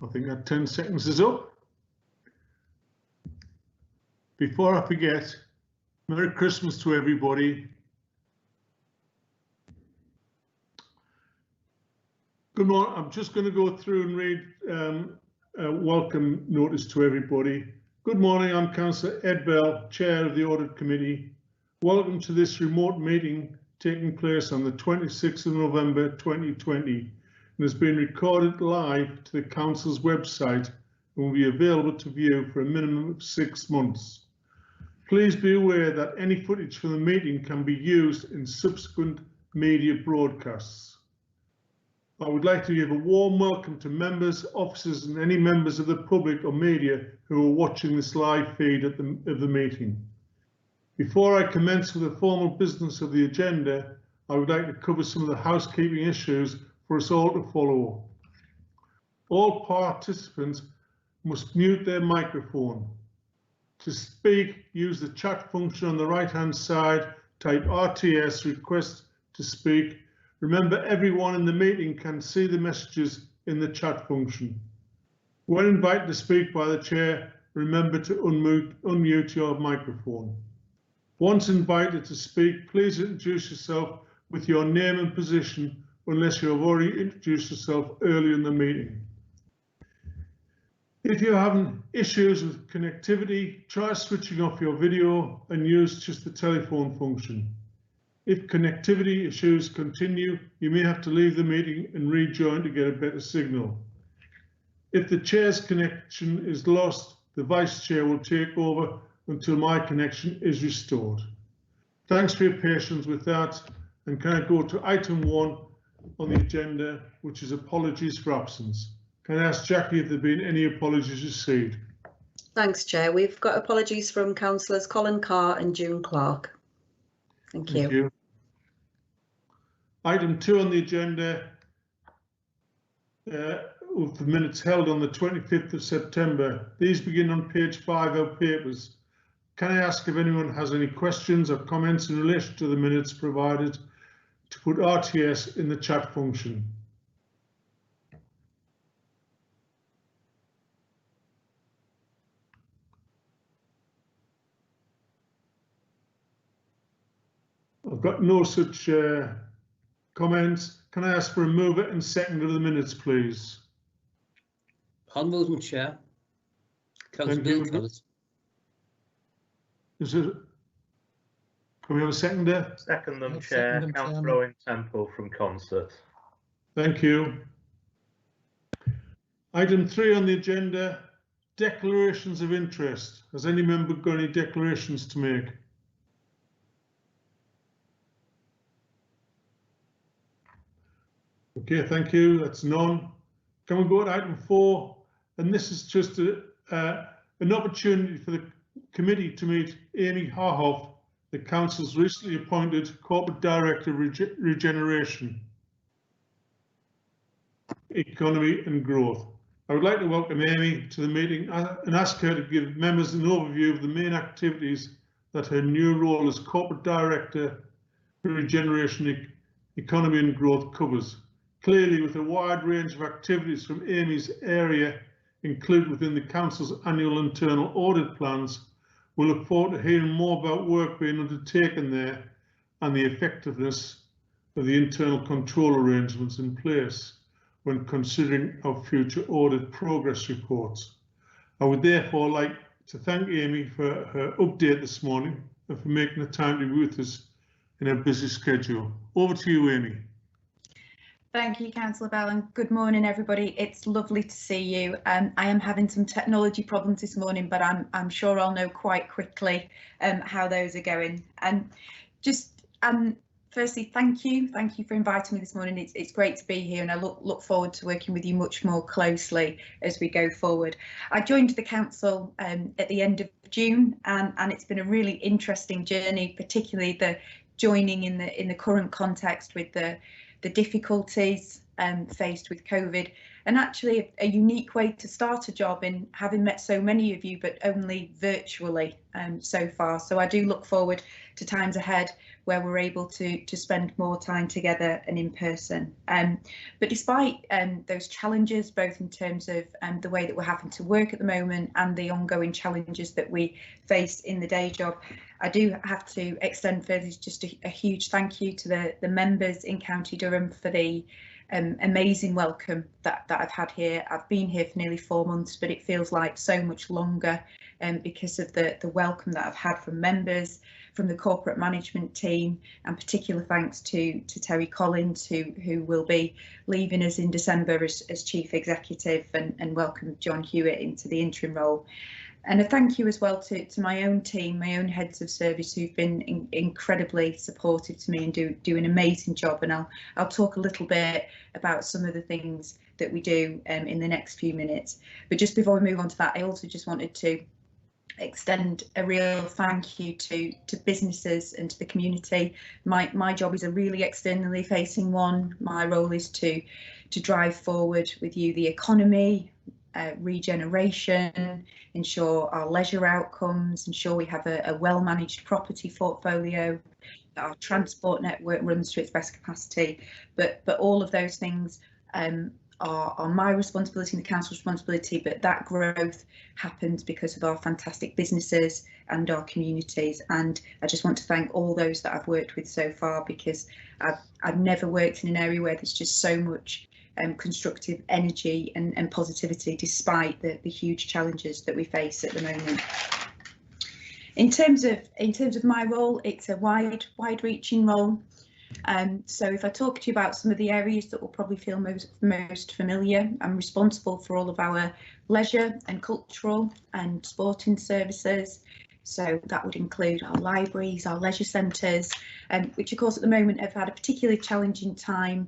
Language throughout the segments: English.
I think that 10 seconds is up. Before I forget, Merry Christmas to everybody. Good morning. I'm just going to go through and read a welcome notice to everybody. Good morning. I'm Councillor Ed Bell, Chair of the Audit Committee. Welcome to this remote meeting taking place on the 26th of November 2020 and has been recorded live to the Council's website and will be available to view for a minimum of 6 months. Please be aware that any footage from the meeting can be used in subsequent media broadcasts. I would like to give a warm welcome to members, officers and any members of the public or media who are watching this live feed of the meeting. Before I commence with the formal business of the agenda, I would like to cover some of the housekeeping issues for us all to follow. All participants must mute their microphone. To speak, use the chat function on the right-hand side, type RTS, request to speak. Remember, everyone in the meeting can see the messages in the chat function. When invited to speak by the chair, remember to unmute your microphone. Once invited to speak, please introduce yourself with your name and position, unless you have already introduced yourself earlier in the meeting. If you're having issues with connectivity, try switching off your video and use just the telephone function. If connectivity issues continue, you may have to leave the meeting and rejoin to get a better signal. If the chair's connection is lost, the vice chair will take over until my connection is restored. Thanks for your patience with that. And can I go to item 1 on the agenda, which is apologies for absence. Can I ask Jackie if there have been any apologies received? Thanks, Chair. We've got apologies from Councillors Colin Carr and June Clark. Thank you. Item 2 on the agenda, of the minutes held on the 25th of September. These begin on page 5 of papers. Can I ask if anyone has any questions or comments in relation to the minutes provided to put RTS in the chat function? I've got no such comments. Can I ask for a mover and seconder of the minutes, please? On moving, Chair. Councillor Bill Collins. Is it? Can we have a seconder? Second them, Chair. Councillor Owen Temple from Concert. Thank you. Item 3 on the agenda, declarations of interest. Has any member got any declarations to make? Okay, thank you. That's none. Can we go to item 4? And this is just an opportunity for the committee to meet Amy Harhoff, the Council's recently appointed Corporate Director of Regeneration, Economy and Growth. I would like to welcome Amy to the meeting and ask her to give members an overview of the main activities that her new role as Corporate Director for Regeneration, Economy and Growth covers. Clearly, with a wide range of activities from Amy's area included within the Council's annual internal audit plans, we look forward to hearing more about work being undertaken there and the effectiveness of the internal control arrangements in place when considering our future audit progress reports. I would therefore like to thank Amy for her update this morning and for making the time to be with us in her busy schedule. Over to you, Amy. Thank you, Councillor Bell, and good morning, everybody. It's lovely to see you. I am having some technology problems this morning, but I'm sure I'll know quite quickly how those are going. And firstly, thank you for inviting me this morning. It's great to be here, and I look forward to working with you much more closely as we go forward. I joined the council at the end of June, and it's been a really interesting journey, particularly the joining in the current context with the difficulties faced with COVID, and actually a unique way to start a job in having met so many of you, but only virtually so far. So I do look forward to times ahead where we're able to spend more time together and in person. But despite those challenges, both in terms of the way that we're having to work at the moment and the ongoing challenges that we face in the day job, I do have to extend further just a huge thank you to the members in County Durham for the amazing welcome that I've had here. I've been here for nearly 4 months, but it feels like so much longer because of the welcome that I've had from members, from the corporate management team, and particular thanks to Terry Collins, who will be leaving us in December as Chief Executive, and welcome John Hewitt into the interim role. And a thank you as well to my own team, my own heads of service, who've been incredibly supportive to me and do an amazing job. And I'll talk a little bit about some of the things that we do in the next few minutes. But just before we move on to that, I also just wanted to extend a real thank you to businesses and to the community. My job is a really externally facing one. My role is to drive forward with you the economy, regeneration, ensure our leisure outcomes, ensure we have a well-managed property portfolio, that our transport network runs to its best capacity. But all of those things are my responsibility and the council's responsibility, but that growth happens because of our fantastic businesses and our communities. And I just want to thank all those that I've worked with so far, because I've never worked in an area where there's just so much constructive energy and positivity, despite the huge challenges that we face at the moment. In terms of my role, it's a wide-reaching role. So if I talk to you about some of the areas that will probably feel most familiar, I'm responsible for all of our leisure and cultural and sporting services. So that would include our libraries, our leisure centres, which of course at the moment have had a particularly challenging time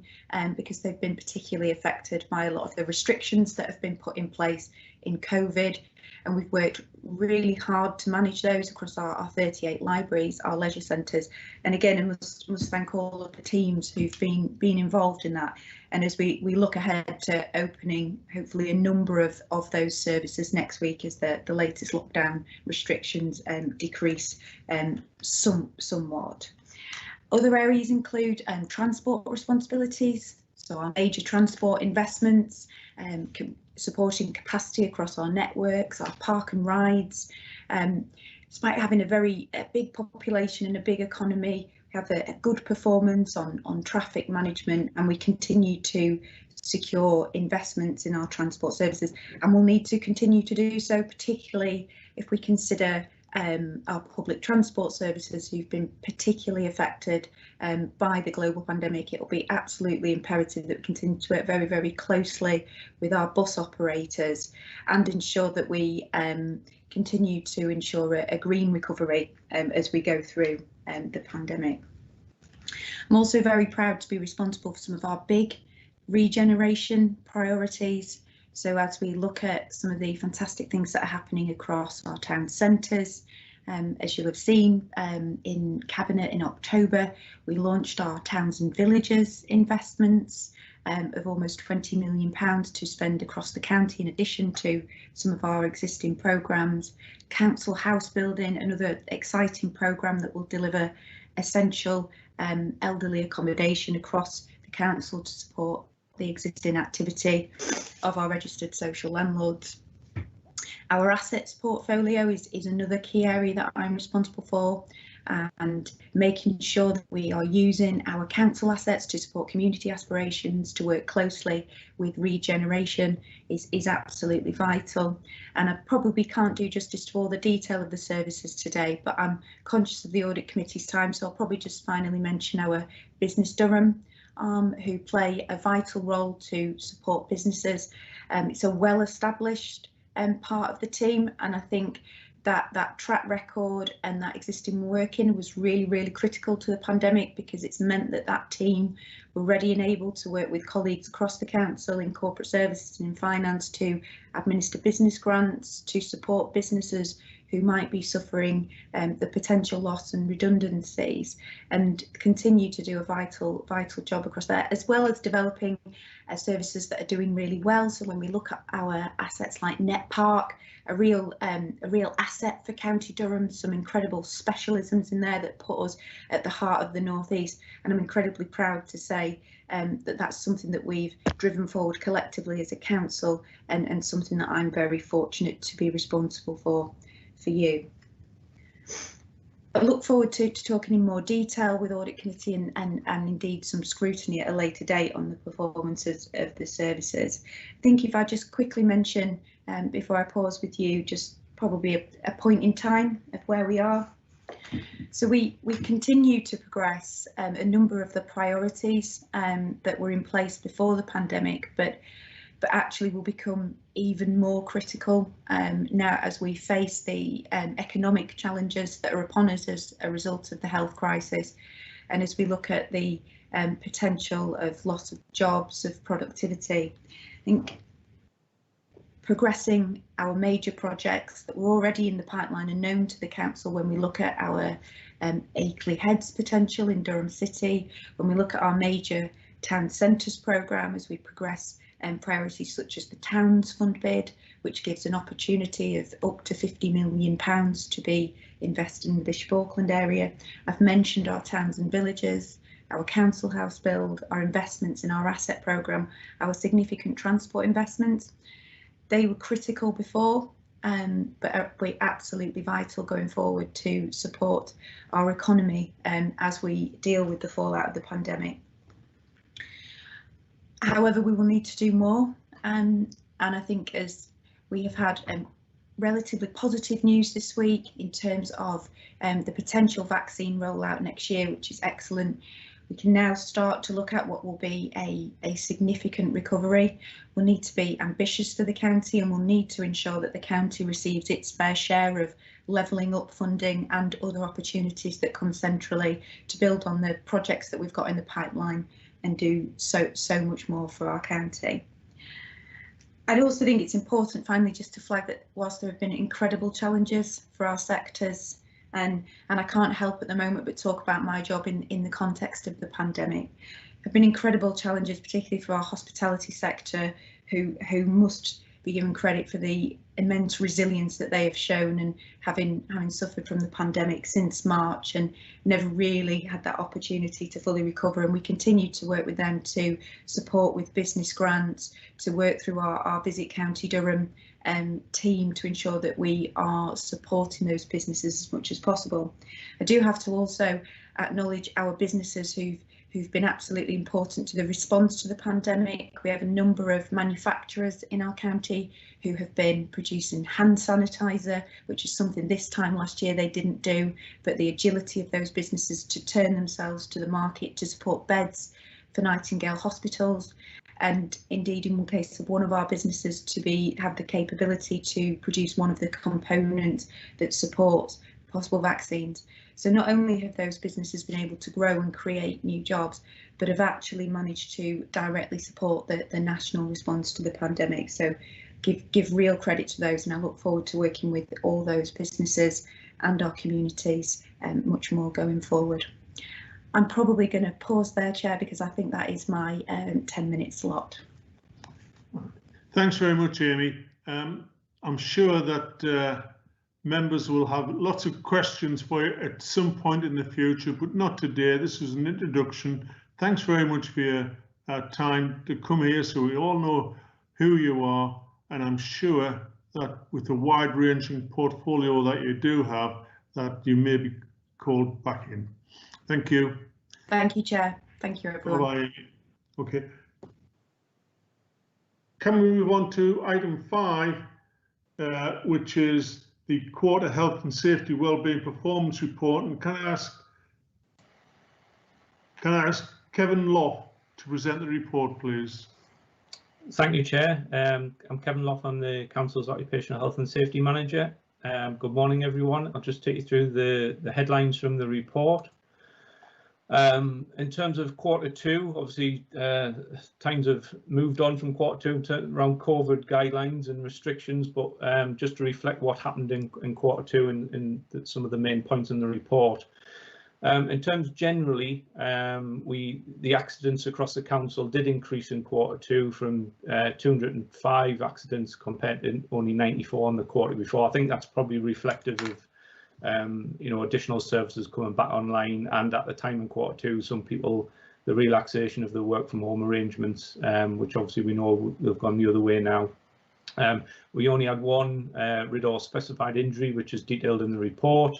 because they've been particularly affected by a lot of the restrictions that have been put in place in COVID. And we've worked really hard to manage those across our 38 libraries, our leisure centres. And again, I must thank all of the teams who've been involved in that. And as we look ahead to opening, hopefully, a number of those services next week as the latest lockdown restrictions decrease somewhat. Other areas include transport responsibilities, so our major transport investments, supporting capacity across our networks, our park and rides. Despite having a big population and a big economy, we have a good performance on traffic management, and we continue to secure investments in our transport services, and we'll need to continue to do so, particularly if we consider our public transport services who've been particularly affected by the global pandemic. It will be absolutely imperative that we continue to work very, very closely with our bus operators and ensure that we continue to ensure a green recovery as we go through the pandemic. I'm also very proud to be responsible for some of our big regeneration priorities. So as we look at some of the fantastic things that are happening across our town centres, as you'll have seen in Cabinet in October, we launched our Towns and Villages investments of almost £20 million to spend across the county, in addition to some of our existing programmes. Council house building, another exciting programme that will deliver essential elderly accommodation across the council to support the existing activity of our registered social landlords. Our assets portfolio is another key area that I'm responsible for, and making sure that we are using our council assets to support community aspirations, to work closely with regeneration is absolutely vital. And I probably can't do justice to all the detail of the services today, but I'm conscious of the Audit Committee's time, so I'll probably just finally mention our Business Durham who play a vital role to support businesses. It's a well-established part of the team, and I think that track record and that existing working was really critical to the pandemic, because it's meant that team were ready and able to work with colleagues across the council in corporate services and in finance to administer business grants, to support businesses who might be suffering the potential loss and redundancies, and continue to do a vital job across there, as well as developing services that are doing really well. So when we look at our assets like Net Park, a real asset for County Durham, some incredible specialisms in there that put us at the heart of the North East, and I'm incredibly proud to say that that's something that we've driven forward collectively as a council, and something that I'm very fortunate to be responsible for you. I look forward to talking in more detail with Audit Committee and indeed some scrutiny at a later date on the performances of the services. I think if I just quickly mention before I pause with you, just probably a point in time of where we are. So we continue to progress a number of the priorities that were in place before the pandemic, but actually will become even more critical now as we face the economic challenges that are upon us as a result of the health crisis, and as we look at the potential of loss of jobs, of productivity. I think progressing our major projects that were already in the pipeline and known to the council, when we look at our Akeley Heads potential in Durham City, when we look at our major town centres programme, as we progress priorities such as the Towns Fund bid, which gives an opportunity of up to £50 million to be invested in the Bishop Auckland area. I've mentioned our towns and villages, our council house build, our investments in our asset programme, our significant transport investments. They were critical before, but we're absolutely vital going forward to support our economy as we deal with the fallout of the pandemic. However, we will need to do more, and I think as we have had relatively positive news this week in terms of the potential vaccine rollout next year, which is excellent, we can now start to look at what will be a significant recovery. We'll need to be ambitious for the county, and we'll need to ensure that the county receives its fair share of levelling up funding and other opportunities that come centrally to build on the projects that we've got in the pipeline and do so much more for our county. I'd also think it's important, finally, just to flag that whilst there have been incredible challenges for our sectors, and I can't help at the moment but talk about my job in the context of the pandemic, have been incredible challenges, particularly for our hospitality sector, who must be given credit for the immense resilience that they have shown, and having suffered from the pandemic since March and never really had that opportunity to fully recover. And we continue to work with them to support with business grants, to work through our Visit County Durham team to ensure that we are supporting those businesses as much as possible. I do have to also acknowledge our businesses who've been absolutely important to the response to the pandemic. We have a number of manufacturers in our county who have been producing hand sanitizer, which is something this time last year they didn't do, but the agility of those businesses to turn themselves to the market to support beds for Nightingale hospitals, and indeed in the case of one of our businesses to have the capability to produce one of the components that supports possible vaccines. So not only have those businesses been able to grow and create new jobs, but have actually managed to directly support the national response to the pandemic. So give real credit to those, and I look forward to working with all those businesses and our communities much more going forward. I'm probably going to pause there, Chair, because I think that is my 10-minute slot. Thanks very much, Amy. I'm sure that members will have lots of questions for you at some point in the future, but not today. This is an introduction. Thanks very much for your time to come here so we all know who you are, and I'm sure that with the wide-ranging portfolio that you do have, that you may be called back in. Thank you. Thank you, Chair. Thank you, everyone. Bye-bye. Okay. Can we move on to item 5, which is the Quarter Health and Safety Wellbeing Performance Report, and can I ask Kevin Lough to present the report, please? Thank you, Chair. I'm Kevin Lough. I'm the Council's Occupational Health and Safety Manager. Good morning, everyone. I'll just take you through the headlines from the report. In terms of Q2, obviously times have moved on from Q2 around COVID guidelines and restrictions, but just to reflect what happened in Q2 and some of the main points in the report. In terms generally, the accidents across the council did increase in Q2 from 205 accidents compared to only 94 in the quarter before. I think that's probably reflective of additional services coming back online, and at the time in Q2, some people, the relaxation of the work from home arrangements, which obviously we know they've gone the other way now. We only had one RIDDOR specified injury, which is detailed in the report.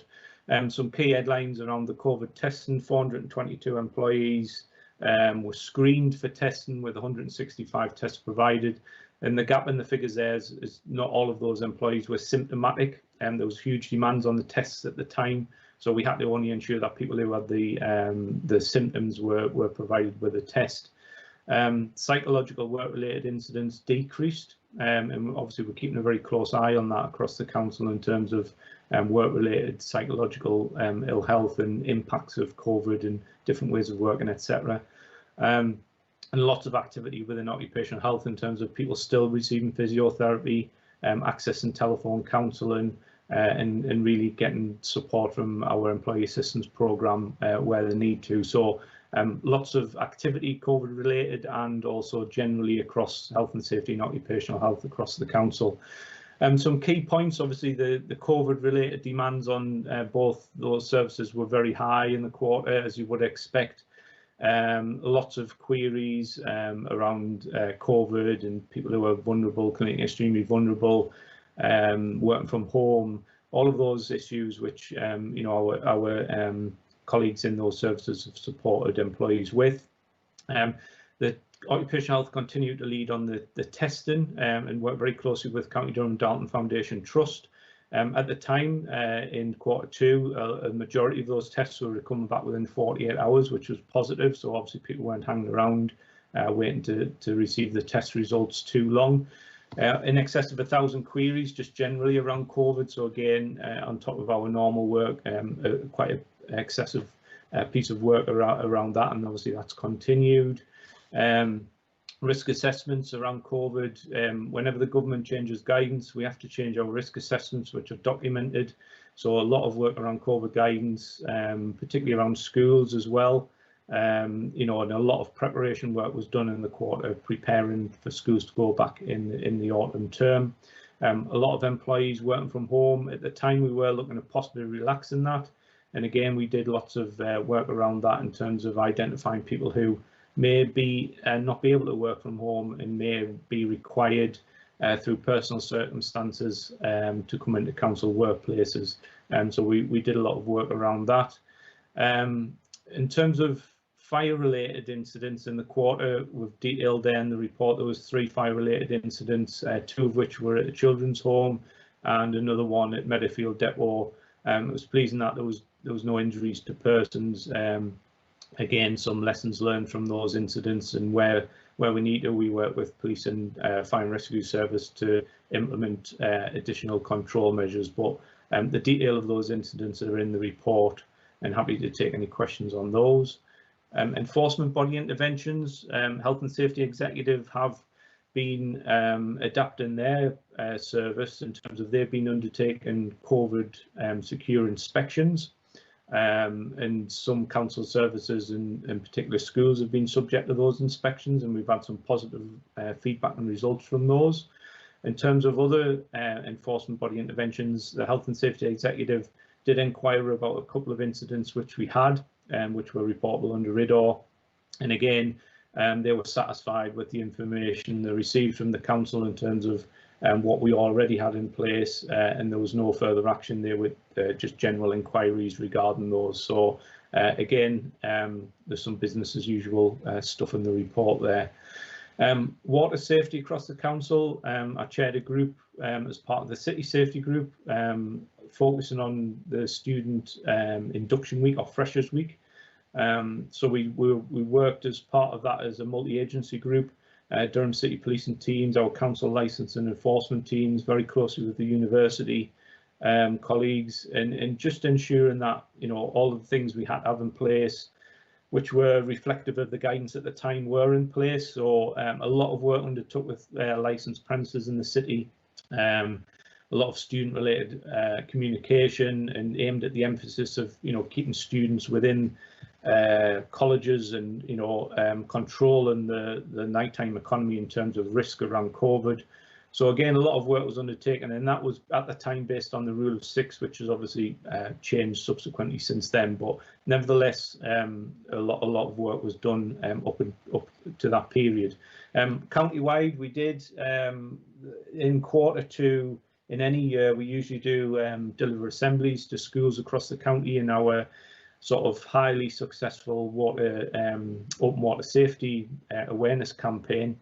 Some key headlines around the COVID testing: 422 employees were screened for testing with 165 tests provided. And the gap in the figures there is not all of those employees were symptomatic, and there was huge demands on the tests at the time. So we had to only ensure that people who had the symptoms were provided with a test. Psychological work-related incidents decreased, and obviously we're keeping a very close eye on that across the council in terms of work-related psychological ill health and impacts of COVID and different ways of working, etc. And lots of activity within occupational health in terms of people still receiving physiotherapy, accessing telephone counselling, and really getting support from our employee assistance programme where they need to. So lots of activity COVID related, and also generally across health and safety and occupational health across the council. Some key points: obviously the COVID related demands on both those services were very high in the quarter, as you would expect. Lots of queries around COVID and people who are vulnerable, clinically extremely vulnerable, working from home, all of those issues which our colleagues in those services have supported employees with. The occupational health continue to lead on the testing and work very closely with County Durham Dalton Foundation Trust. At the time, in Q2, a majority of those tests were coming back within 48 hours, which was positive. So obviously people weren't hanging around waiting to receive the test results too long. In excess of 1,000 queries just generally around COVID. So again, on top of our normal work, quite an excessive piece of work around that, and obviously that's continued. Risk assessments around COVID. Whenever the government changes guidance, we have to change our risk assessments, which are documented. So a lot of work around COVID guidance, particularly around schools as well. And a lot of preparation work was done in the quarter, preparing for schools to go back in the autumn term. A lot of employees working from home. At the time, we were looking at possibly relaxing that. And again, we did lots of work around that in terms of identifying people who may be not be able to work from home and may be required through personal circumstances to come into council workplaces. So we did a lot of work around that. In terms of fire-related incidents in the quarter, we've detailed there in the report there was 3 fire-related incidents, 2 of which were at a children's home and another one at Meadowfield Depot. It was pleasing that there was no injuries to persons. Again, some lessons learned from those incidents, and where we need to, we work with police and fire and rescue service to implement additional control measures. But the detail of those incidents are in the report, and happy to take any questions on those. Enforcement body interventions. Health and Safety Executive have been adapting their service in terms of they've been undertaking COVID secure inspections. And some council services and particular schools have been subject to those inspections, and we've had some positive feedback and results from those. In terms of other enforcement body interventions, the Health and Safety Executive did inquire about a couple of incidents which we had, which were reportable under RIDDOR. And again, they were satisfied with the information they received from the council in terms of what we already had in place, and there was no further action. There were just general inquiries regarding those. So again, there's some business as usual stuff in the report there. Water safety across the council. I chaired a group as part of the City Safety Group, focusing on the student induction week or freshers week. So we worked as part of that as a multi-agency group. Durham City Policing teams, our council licence and enforcement teams, very closely with the university colleagues, and just ensuring that all of the things we had to have in place which were reflective of the guidance at the time were in place. So a lot of work undertook with licensed premises in the city, a lot of student-related communication, and aimed at the emphasis of keeping students within colleges and controlling the nighttime economy in terms of risk around COVID. So again, a lot of work was undertaken, and that was at the time based on the rule of 6, which has obviously changed subsequently since then. But nevertheless, a lot of work was done up to that period. County-wide, we did in Q2. In any year, we usually do deliver assemblies to schools across the county in our sort of highly successful open water safety awareness campaign.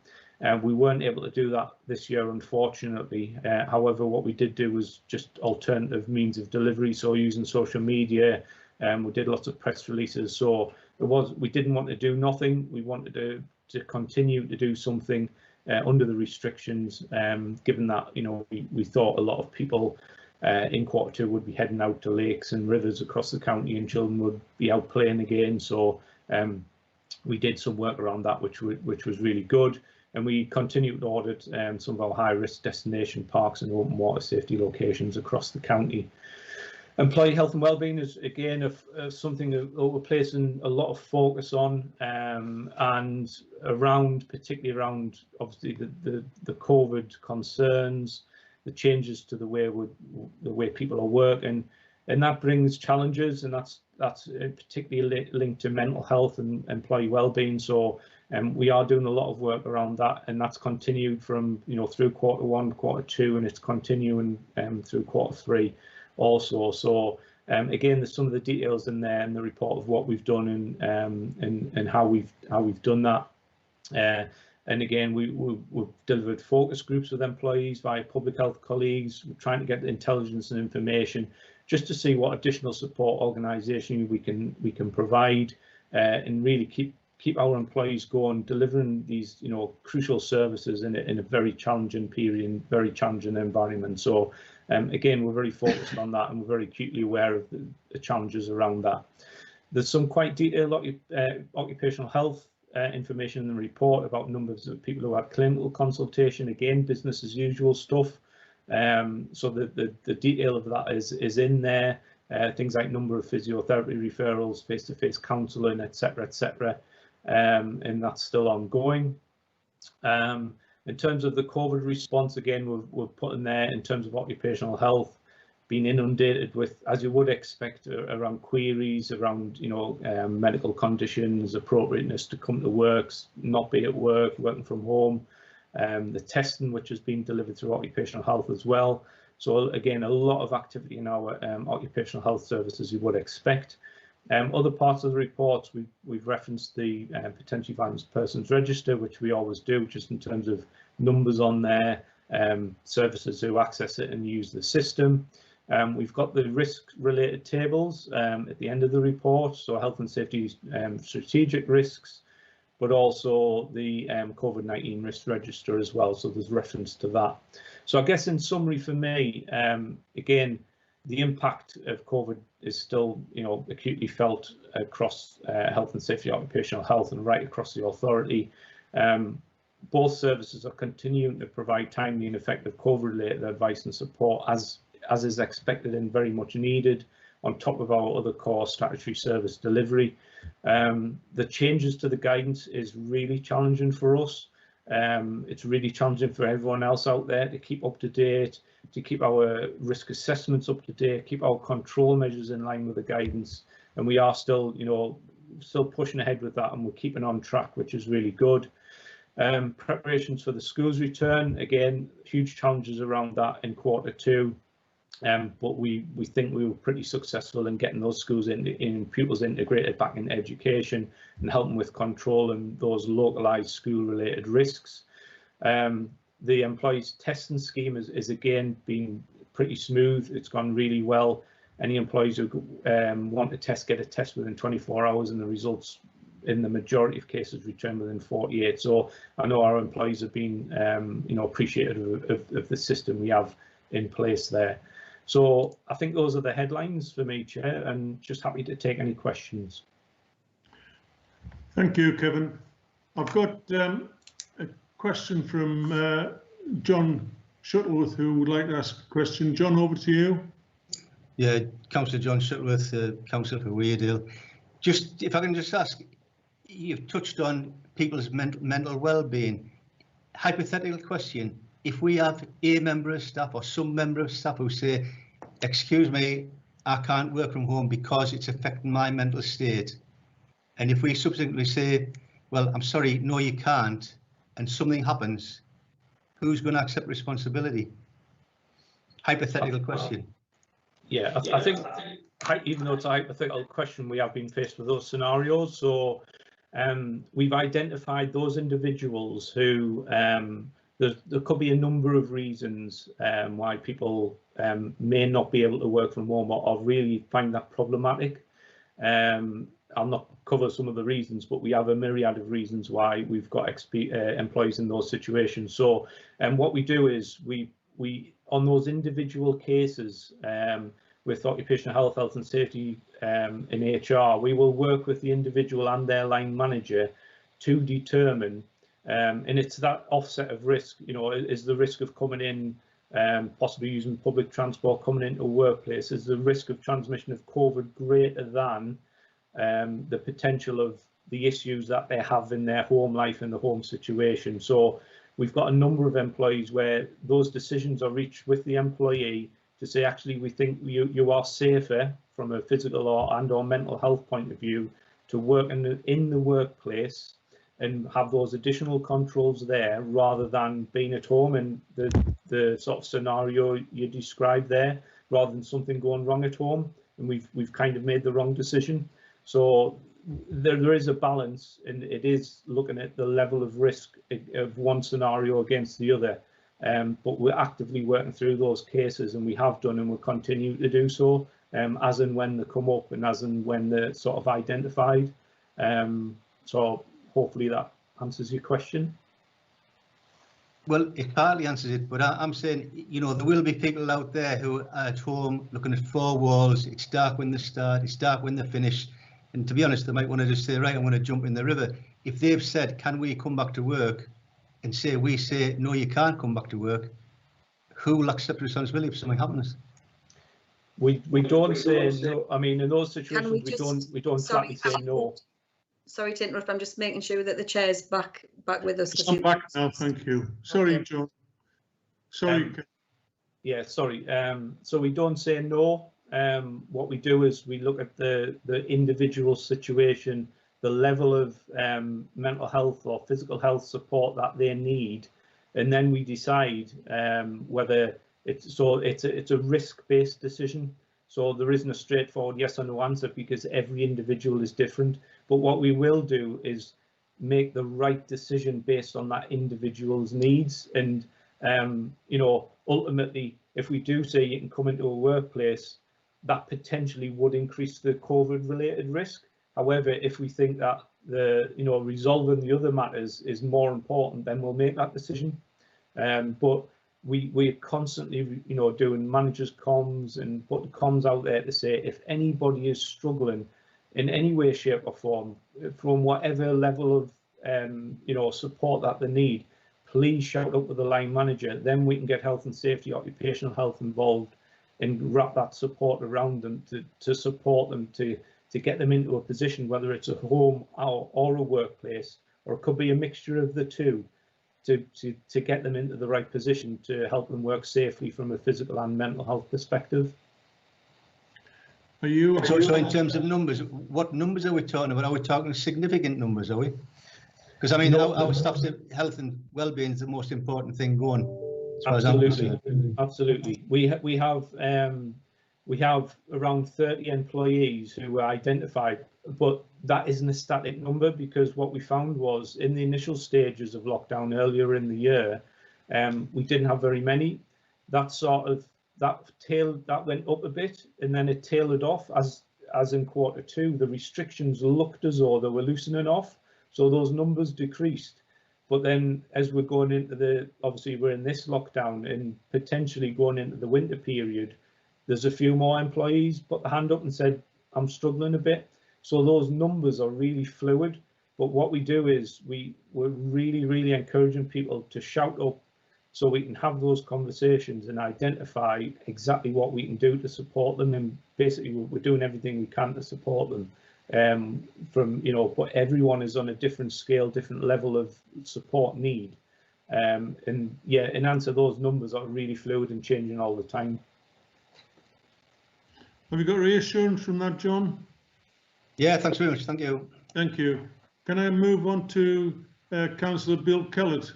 We weren't able to do that this year, unfortunately. However, what we did do was just alternative means of delivery, so using social media. We did lots of press releases. So we didn't want to do nothing. We wanted to continue to do something under the restrictions, given that we thought a lot of people in Q2 would be heading out to lakes and rivers across the county, and children would be out playing again. So we did some work around that, which was really good. And we continued to audit some of our high-risk destination parks and open water safety locations across the county. Employee health and wellbeing is again something that we're placing a lot of focus on, and particularly around obviously the COVID concerns, the changes to the way people are working, and that brings challenges, and that's particularly linked to mental health and employee wellbeing. So we are doing a lot of work around that, and that's continued from through Q1, Q2, and it's continuing through Q3 also. So again, there's some of the details in there in the report of what we've done and how we've done that. And again, we've delivered focus groups with employees via public health colleagues. We're trying to get the intelligence and information just to see what additional support organisation we can provide, and really keep our employees going, delivering these crucial services in a very challenging period, very challenging environment. So again, we're very focused on that, and we're very acutely aware of the challenges around that. There's some quite detailed occupational health information in the report about numbers of people who had clinical consultation. Again, business as usual stuff. So the detail of that is in there. Things like number of physiotherapy referrals, face-to-face counselling, etc., and that's still ongoing. In terms of the COVID response, again, we're putting there in terms of occupational health, being inundated with, as you would expect, around queries around medical conditions, appropriateness to come to work, not be at work, working from home, the testing which has been delivered through occupational health as well. So again, a lot of activity in our occupational health services you would expect. Other parts of the report, we've referenced the potentially vulnerable persons register, which we always do, just in terms of numbers on there, services who access it and use the system. We've got the risk-related tables at the end of the report, so health and safety strategic risks, but also the COVID-19 risk register as well, so there's reference to that. So I guess in summary for me, again, the impact of COVID is still, acutely felt across health and safety, occupational health, and right across the authority. Both services are continuing to provide timely and effective COVID-related advice and support as is expected and very much needed, on top of our other core statutory service delivery. The changes to the guidance is really challenging for us. It's really challenging for everyone else out there to keep up to date, to keep our risk assessments up to date, keep our control measures in line with the guidance, and we are still pushing ahead with that, and we're keeping on track, which is really good. Preparations for the schools return, again, huge challenges around that in Q2, but we think we were pretty successful in getting those schools in pupils integrated back in education and helping with control and those localised school-related risks. The employees testing scheme is again been pretty smooth. It's gone really well. Any employees who want a test get a test within 24 hours, and the results in the majority of cases return within 48. So I know our employees have been appreciative of the system we have in place there. So I think those are the headlines for me, Chair, and just happy to take any questions. Thank you, Kevin. I've got a question from John Shuttleworth, who would like to ask a question. John, over to you. Yeah, Councillor John Shuttleworth, Councillor for Weardale. Just if I can just ask, you've touched on people's mental well-being. Hypothetical question: if we have a member of staff or some member of staff who say, "Excuse me, I can't work from home because it's affecting my mental state," and if we subsequently say, "Well, I'm sorry, no, you can't," and something happens, who's going to accept responsibility? Hypothetical question. Yeah, I think even though it's a hypothetical question, we have been faced with those scenarios. So we've identified those individuals who there could be a number of reasons why people may not be able to work from home or really find that problematic. I'll not cover some of the reasons, but we have a myriad of reasons why we've got employees in those situations. So what we do is we on those individual cases with occupational health and safety in HR, we will work with the individual and their line manager to determine, and it's that offset of risk, you know, is the risk of coming in, possibly using public transport, coming into a workplace, is the risk of transmission of COVID greater than the potential of the issues that they have in their home life and the home situation. So we've got a number of employees where those decisions are reached with the employee to say, actually, we think you are safer from a physical or mental health point of view to work in the workplace and have those additional controls there rather than being at home, and the sort of scenario you described there, rather than something going wrong at home and we've kind of made the wrong decision. So there is a balance, and it is looking at the level of risk of one scenario against the other. But we're actively working through those cases, and we have done and will continue to do so as and when they come up and as and when they're sort of identified. So hopefully that answers your question. Well, it partly answers it, but I'm saying, you know, there will be people out there who are at home looking at four walls. It's dark when they start, it's dark when they finish. And to be honest, they might want to just say, right, I'm going to jump in the river. If they've said, can we come back to work, and we say, no, you can't come back to work, who will accept responsibility if something happens? We don't say no. I mean, in those situations, we don't flatly say no. Sorry to interrupt. I'm just making sure that the chair's back with us. I'm back now. Thank you. Sorry, okay. John. Sorry. Yeah, sorry. So we don't say no. What we do is we look at the individual situation, the level of mental health or physical health support that they need, and then we decide whether it's a risk-based decision. So there isn't a straightforward yes or no answer because every individual is different. But what we will do is make the right decision based on that individual's needs. And you know, ultimately, if we do say you can come into a workplace, that potentially would increase the COVID-related risk. However, if we think that resolving the other matters is more important, then we'll make that decision. But we're constantly, doing managers' comms and putting comms out there to say if anybody is struggling in any way, shape, or form, from whatever level of support that they need, please shout up with the line manager. Then we can get health and safety, occupational health involved, and wrap that support around them to support them to get them into a position, whether it's a home or a workplace, or it could be a mixture of the two, to get them into the right position to help them work safely from a physical and mental health perspective. So in terms of numbers, what numbers are we talking about? Are we talking significant numbers, are we? Because I mean, our staff's health and well-being is the most important thing going. Absolutely. We have around 30 employees who were identified, but that isn't a static number, because what we found was in the initial stages of lockdown earlier in the year, we didn't have very many. That went up a bit, and then it tailored off as in Q2. The restrictions looked as though they were loosening off, so those numbers decreased. But then as we're going into obviously we're in this lockdown and potentially going into the winter period, there's a few more employees put their hand up and said, I'm struggling a bit. So those numbers are really fluid. But what we do is we're really encouraging people to shout up so we can have those conversations and identify exactly what we can do to support them. And basically we're doing everything we can to support them. But everyone is on a different scale, different level of support need. And yeah, in answer, those numbers are really fluid and changing all the time. Have you got reassurance from that, John? Yeah, thanks very much. Thank you. Thank you. Can I move on to Councillor Bill Kellett?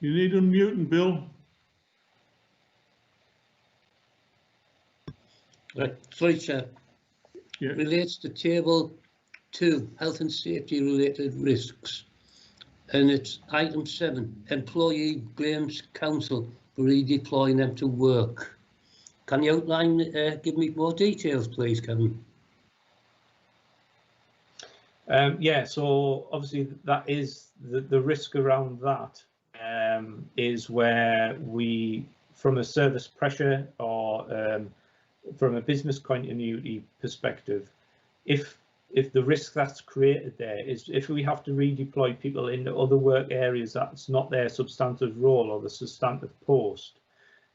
You need unmuting, Bill. Right, sorry, Chair. Yeah. Relates to table 2, health and safety related risks. And it's item 7, employee blames council for redeploying them to work. Can you outline, give me more details, please, Kevin? Yeah, so obviously that is the risk around that is where we, from a service pressure or from a business continuity perspective, if the risk that's created there is if we have to redeploy people into other work areas that's not their substantive role or the substantive post,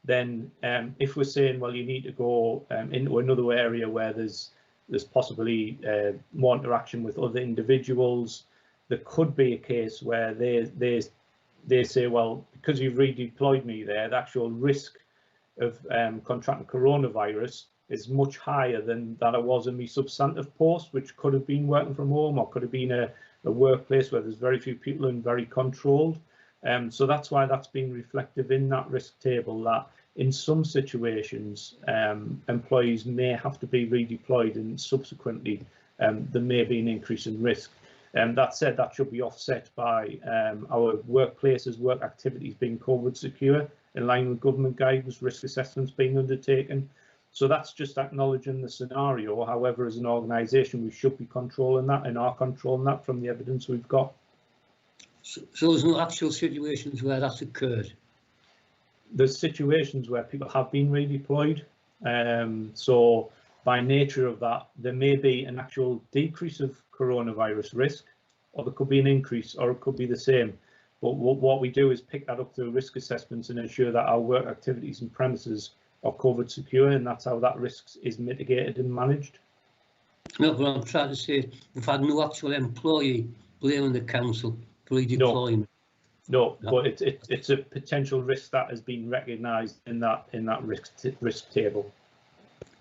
then if we're saying, well, you need to go into another area where there's possibly more interaction with other individuals, there could be a case where they say, well, because you've redeployed me there, the actual risk of contracting coronavirus is much higher than that it was in my substantive post, which could have been working from home or could have been a workplace where there's very few people and very controlled. So that's why that's been reflective in that risk table, that in some situations employees may have to be redeployed and subsequently there may be an increase in risk. That said, that should be offset by our workplaces, work activities being COVID secure in line with government guidance, risk assessments being undertaken. So that's just acknowledging the scenario. However, as an organisation, we should be controlling that and are controlling that from the evidence we've got. So there's no actual situations where that's occurred? There's situations where people have been redeployed. So by nature of that, there may be an actual decrease of coronavirus risk, or there could be an increase, or it could be the same. But what we do is pick that up through risk assessments and ensure that our work activities and premises are COVID secure, and that's how that risk is mitigated and managed. No, but I'm trying to say we've had no actual employee blaming the council for redeploying. No, but it's a potential risk that has been recognised in that risk table.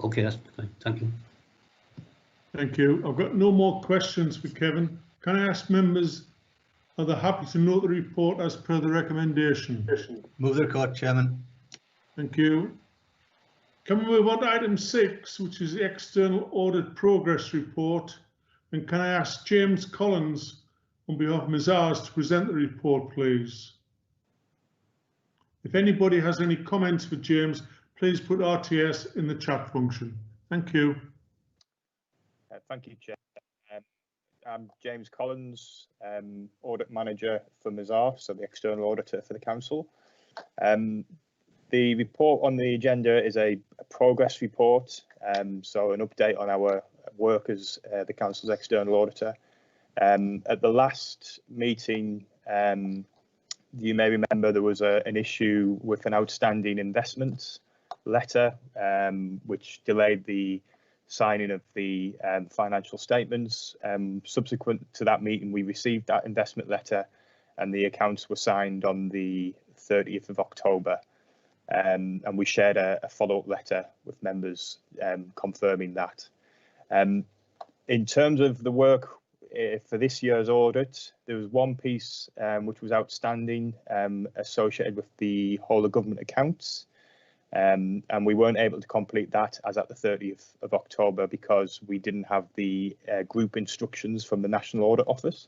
Okay, that's fine. Thank you. Thank you. I've got no more questions for Kevin. Can I ask members, are they happy to note the report as per the recommendation? Move the record, Chairman. Thank you. Can we move on to item 6, which is the External Audit Progress Report? And can I ask James Collins, on behalf of Ms. Ours, to present the report, please? If anybody has any comments for James, please put RTS in the chat function. Thank you. Thank you, Chair. I'm James Collins, Audit Manager for Ms. Ours, so the External Auditor for the Council. The report on the agenda is a progress report, so an update on our work as the Council's External Auditor. At the last meeting, you may remember there was an issue with an outstanding investment letter, which delayed the signing of the financial statements. Subsequent to that meeting, we received that investment letter and the accounts were signed on the 30th of October. And we shared a follow-up letter with members confirming that. In terms of the work for this year's audit, there was one piece which was outstanding associated with the whole of government accounts. And we weren't able to complete that as at the 30th of October because we didn't have the group instructions from the National Audit Office.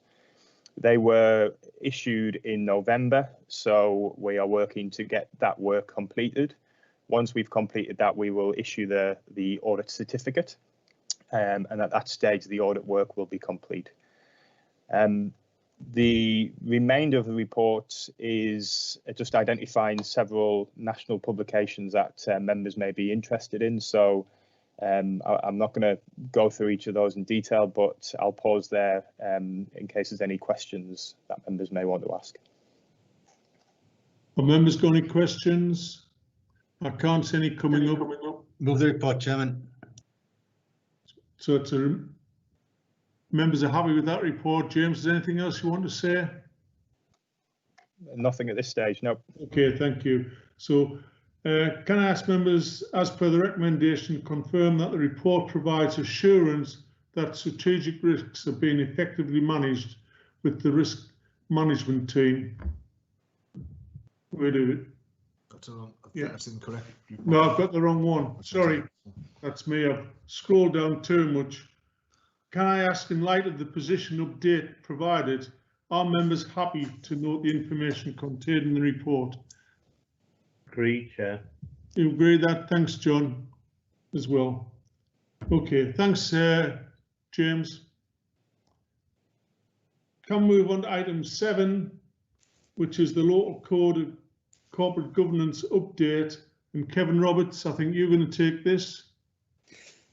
They were issued in November, so we are working to get that work completed. Once we've completed that, we will issue the audit certificate, and at that stage, the audit work will be complete. The remainder of the report is just identifying several national publications that members may be interested in. So I'm not going to go through each of those in detail, but I'll pause there in case there's any questions that members may want to ask. Have members got any questions? I can't see any coming up. Move the report, Chairman. So it's members are happy with that report. James, is there anything else you want to say? Nothing at this stage, no. Okay, thank you. So can I ask members, as per the recommendation, confirm that the report provides assurance that strategic risks are being effectively managed with the risk management team? Wait a minute. That's incorrect. No, I've got the wrong one. Sorry, that's me. I've scrolled down too much. Can I ask, in light of the position update provided, are members happy to note the information contained in the report? Agree, Chair. You agree that? Thanks, John, as well. Okay, thanks, James. Can we move on to item 7, which is the local code of corporate governance update? And Kevin Roberts, I think you're going to take this.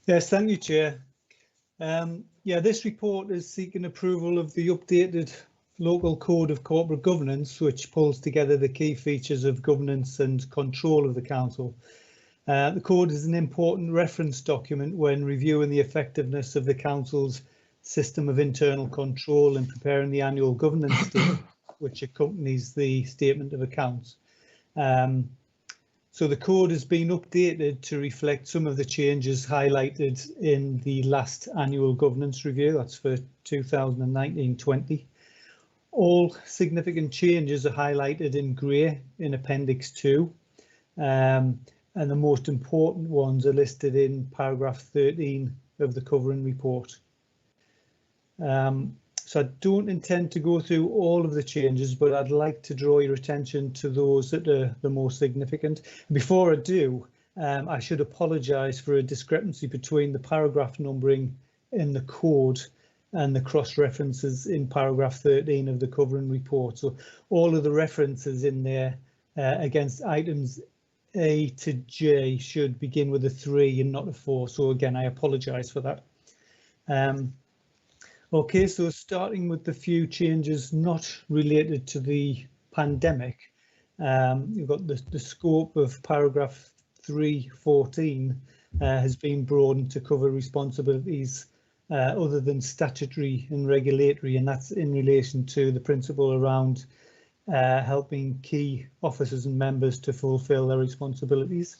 Yes, thank you, Chair. Yeah, this report is seeking approval of the updated local code of corporate governance, which pulls together the key features of governance and control of the council. The code is an important reference document when reviewing the effectiveness of the council's system of internal control and preparing the annual governance statement, which accompanies the statement of accounts. So the code has been updated to reflect some of the changes highlighted in the last annual governance review. That's for 2019-20. All significant changes are highlighted in grey in Appendix 2, and the most important ones are listed in paragraph 13 of the covering report. So I don't intend to go through all of the changes, but I'd like to draw your attention to those that are the most significant. Before I do, I should apologise for a discrepancy between the paragraph numbering in the code and the cross references in paragraph 13 of the covering report. So all of the references in there against items A to J should begin with a 3 and not a 4. So again, I apologise for that. OK, so starting with the few changes not related to the pandemic, you've got the scope of paragraph 3.14 has been broadened to cover responsibilities other than statutory and regulatory, and that's in relation to the principle around helping key officers and members to fulfil their responsibilities.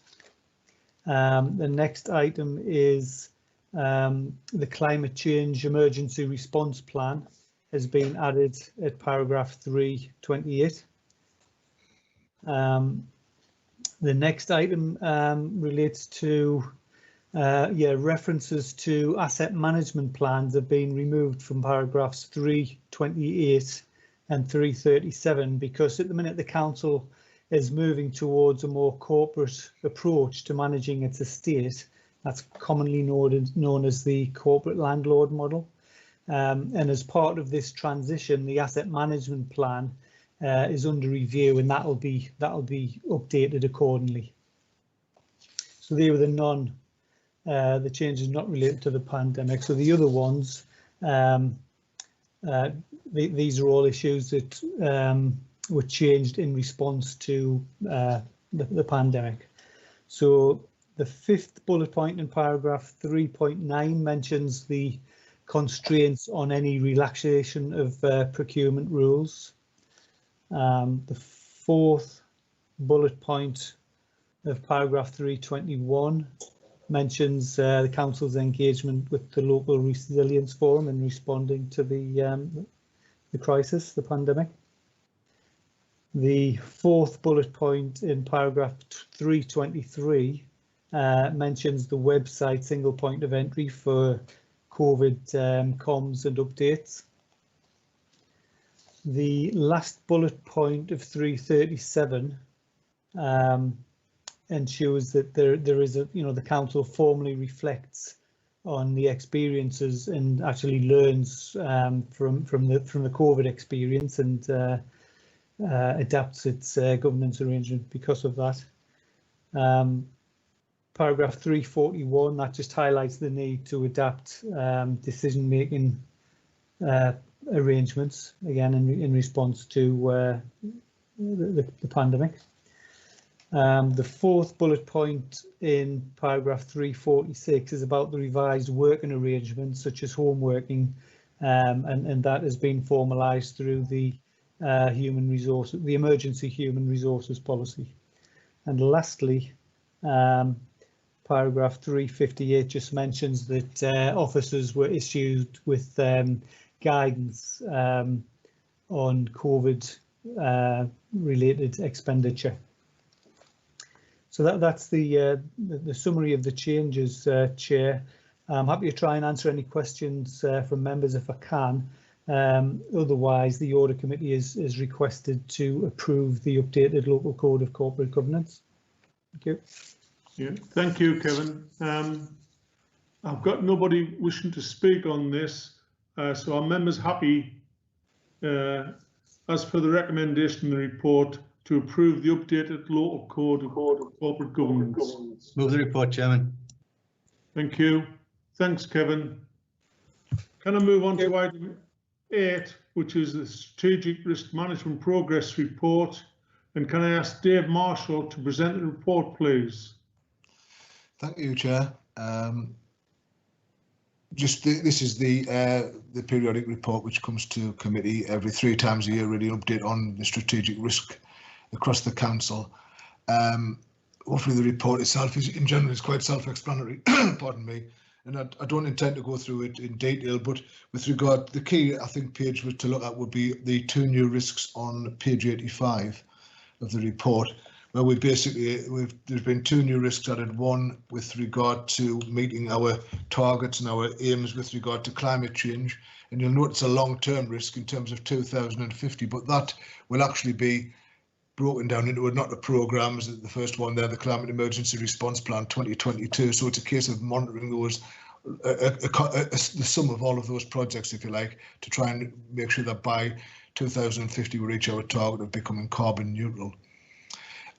The next item is the climate change emergency response plan has been added at paragraph 3.28. The next item relates to references to asset management plans have been removed from paragraphs 3.28 and 3.37 because at the minute the council is moving towards a more corporate approach to managing its estate. That's commonly known as the corporate landlord model. And as part of this transition, the asset management plan is under review, and that'll be updated accordingly. So they were the changes not related to the pandemic. So the other ones, these are all issues that were changed in response to the pandemic. So the 5th bullet point in paragraph 3.9 mentions the constraints on any relaxation of procurement rules. The 4th bullet point of paragraph 3.21 mentions the council's engagement with the local resilience forum in responding to the crisis, the pandemic. The 4th bullet point in paragraph 3.23 mentions the website single point of entry for COVID comms and updates. The last bullet point of 3.37 ensures that there is the council formally reflects on the experiences and actually learns from the COVID experience and adapts its governance arrangement because of that. Paragraph 341, that just highlights the need to adapt decision-making arrangements, again in response to the pandemic. The fourth bullet point in paragraph 346 is about the revised working arrangements such as home working, and that has been formalised through the emergency human resources policy. And lastly, paragraph 358 just mentions that officers were issued with guidance on COVID related expenditure. So that's the summary of the changes, Chair. I'm happy to try and answer any questions from members if I can. Otherwise, the Audit Committee is requested to approve the updated Local Code of Corporate Governance. Thank you. Yeah, thank you, Kevin. I've got nobody wishing to speak on this, so are members happy, as per the recommendation in the report, to approve the updated Local Code of Corporate Governance? Move the report, Chairman. Thank you. Thanks, Kevin. Can I move on to item 8, which is the Strategic Risk Management Progress Report? And can I ask Dave Marshall to present the report, please? Thank you, Chair. This is the periodic report which comes to committee every 3 times a year, really an update on the strategic risk across the council. Hopefully the report itself is in general is quite self-explanatory, pardon me, and I don't intend to go through it in detail, but with regard to the key, I think, page to look at would be the 2 new risks on page 85 of the report, where there's been 2 new risks added. One with regard to meeting our targets and our aims with regard to climate change, and you'll notice a long-term risk in terms of 2050, but that will actually be broken down into a lot of programmes. The first one there, the Climate Emergency Response Plan 2022. So it's a case of monitoring those, the sum of all of those projects, if you like, to try and make sure that by 2050 we reach our target of becoming carbon neutral.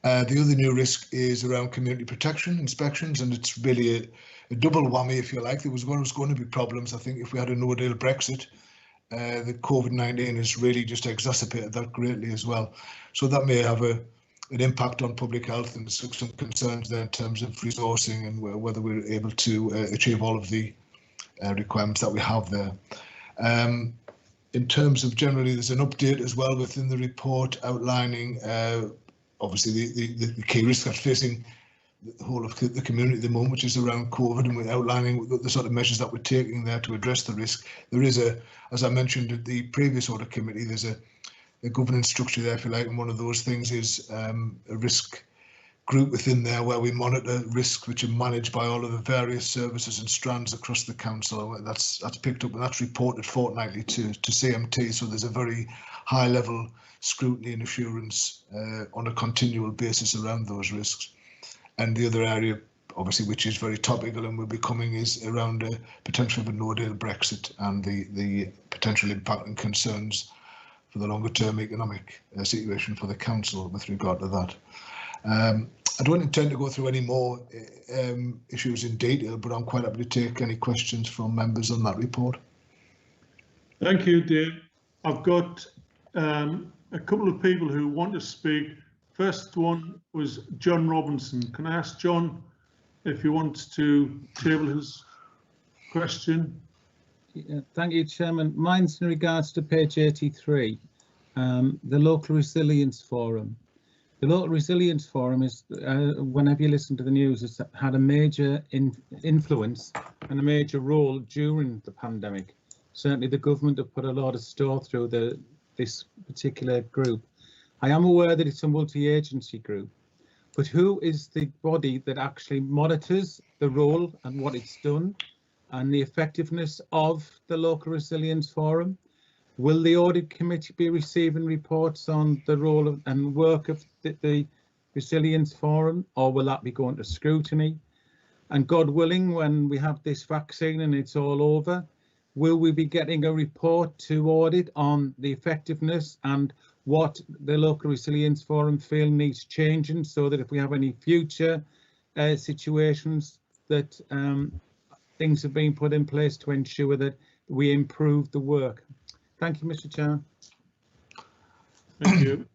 The other new risk is around community protection inspections, and it's really a double whammy, if you like. There was going to be problems, I think, if we had a no-deal Brexit. The COVID-19 has really just exacerbated that greatly as well. So that may have an impact on public health and some concerns there in terms of resourcing and whether we're able to achieve all of the requirements that we have there. In terms of generally, there's an update as well within the report outlining obviously the key risks that's facing the whole of the community at the moment, which is around COVID, and we're outlining the sort of measures that we're taking there to address the risk. There is as I mentioned at the previous Audit Committee, there's a governance structure there, if you like, and one of those things is a risk group within there where we monitor risks which are managed by all of the various services and strands across the council. That's picked up and that's reported fortnightly to CMT, so there's a very high level scrutiny and assurance on a continual basis around those risks. And the other area, obviously, which is very topical and will be coming, is around the potential of a no-deal Brexit and the potential impact and concerns for the longer-term economic situation for the council with regard to that. I don't intend to go through any more issues in detail, but I'm quite happy to take any questions from members on that report. Thank you, Dave. I've got a couple of people who want to speak. First one was John Robinson. Can I ask John if he wants to table his question? Yeah, thank you, Chairman. Mine's in regards to page 83, the Local Resilience Forum. The Local Resilience Forum is, whenever you listen to the news, it's had a major influence and a major role during the pandemic. Certainly the government have put a lot of store through this particular group. I am aware that it's a multi-agency group, but who is the body that actually monitors the role and what it's done and the effectiveness of the Local Resilience Forum? Will the Audit Committee be receiving reports on the role and work of the Resilience Forum, or will that be going to scrutiny? And God willing, when we have this vaccine and it's all over, will we be getting a report to audit on the effectiveness and what the Local Resilience Forum feel needs changing, so that if we have any future situations that things have been put in place to ensure that we improve the work. Thank you, Mr. Chairman. Thank you.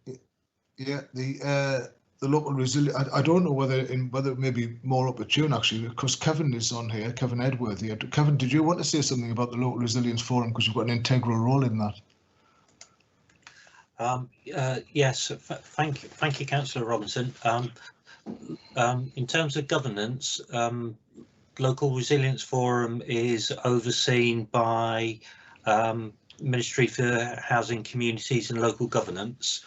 Yeah, the local resilience. I don't know whether it may be more opportune actually, because Kevin is on here, Kevin Edworthy. Kevin, did you want to say something about the Local Resilience Forum, because you've got an integral role in that? Yes, thank you, Councillor Robinson. In terms of governance, Local Resilience Forum is overseen by Ministry for Housing, Communities and Local Governance.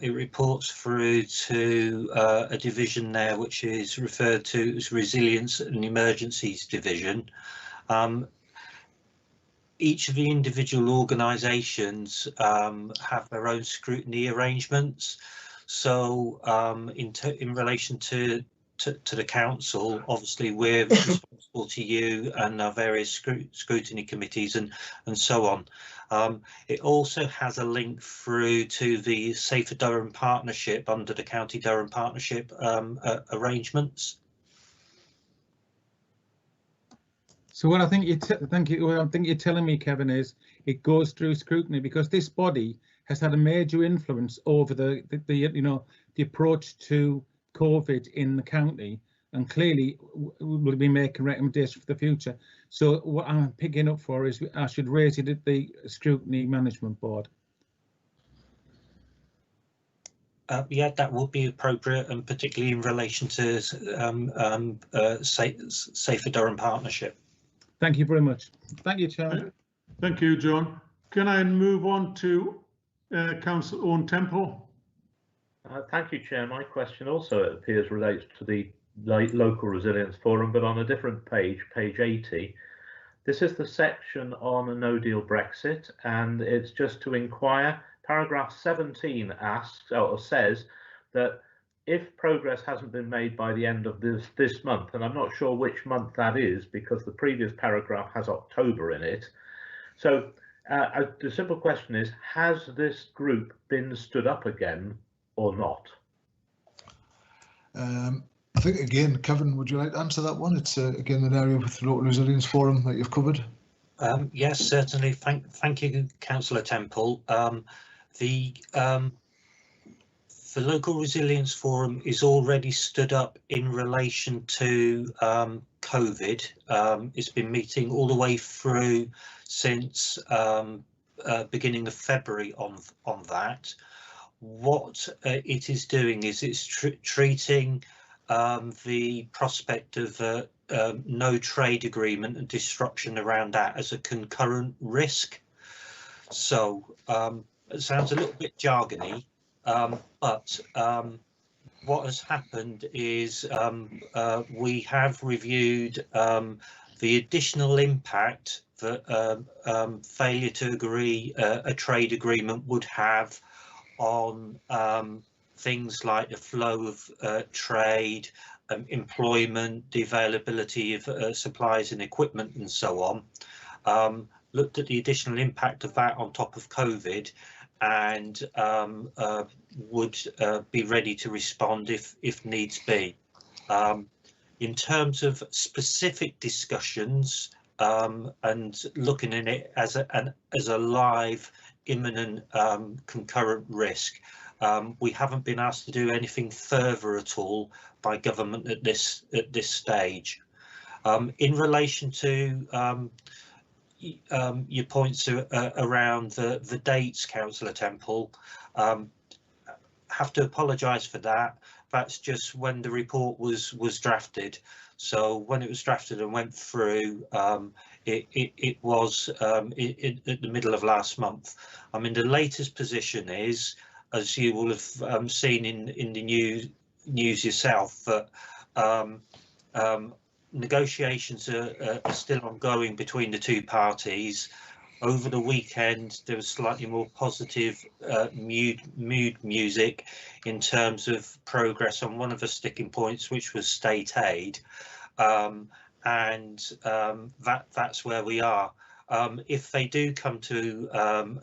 It reports through to a division there which is referred to as Resilience and Emergencies Division. Each of the individual organisations have their own scrutiny arrangements. So in relation to the council, obviously we're responsible to you and our various scrutiny committees and so on. It also has a link through to the Safer Durham Partnership under the County Durham Partnership arrangements. So what I think you're telling me, Kevin, is it goes through scrutiny, because this body has had a major influence over the approach to COVID in the county, and clearly will be making recommendations for the future. So what I'm picking up for is I should raise it at the Scrutiny Management Board. Yeah, that would be appropriate, and particularly in relation to Safer Durham Partnership. Thank you very much. Thank you, Chairman. Thank you, John. Can I move on to Councillor Owen Temple? Thank you, Chair. My question also, it appears, relates to the Local Resilience Forum, but on a different page, page 80. This is the section on a no-deal Brexit, and it's just to inquire. Paragraph 17 asks, or says, that if progress hasn't been made by the end of this month, and I'm not sure which month that is because the previous paragraph has October in it. So the simple question is, has this group been stood up again or not? I think, again, Kevin, would you like to answer that one? It's again an area with the Local Resilience Forum that you've covered. Yes, certainly. Thank you, Councillor Temple. The Local Resilience Forum is already stood up in relation to COVID. It's been meeting all the way through since beginning of February on that. What it is doing is it's treating the prospect of no trade agreement and disruption around that as a concurrent risk. So it sounds a little bit jargony, but what has happened is we have reviewed the additional impact that failure to agree a trade agreement would have on things like the flow of trade, employment, the availability of supplies and equipment and so on. Looked at the additional impact of that on top of COVID, and would be ready to respond if needs be. In terms of specific discussions and looking at it as a live, imminent, concurrent risk, we haven't been asked to do anything further at all by government at this stage. In relation to your points around the dates, Councillor Temple, have to apologise for that. That's just when the report was drafted. So when it was drafted and went through, it was at the middle of last month. I mean, the latest position is, as you will have seen in the news yourself, that negotiations are still ongoing between the two parties. Over the weekend, there was slightly more positive mood music in terms of progress on one of the sticking points, which was state aid. that's where we are. If they do come to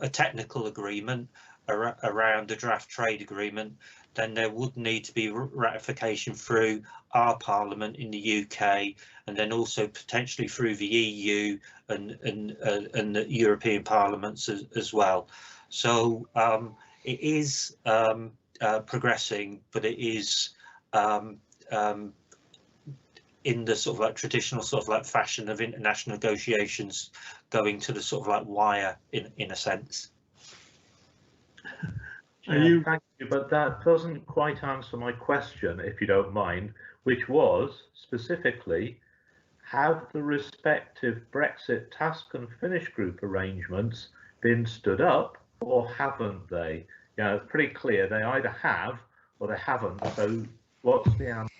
a technical agreement around a draft trade agreement, then there would need to be ratification through our Parliament in the UK, and then also potentially through the EU and the European Parliaments as well. So it is progressing, but it is in the sort of like traditional sort of like fashion of international negotiations, going to the sort of like wire in a sense. Thank you, but that doesn't quite answer my question, if you don't mind, which was specifically, have the respective Brexit task and finish group arrangements been stood up, or haven't they? Yeah, it's pretty clear they either have or they haven't. So what's the answer?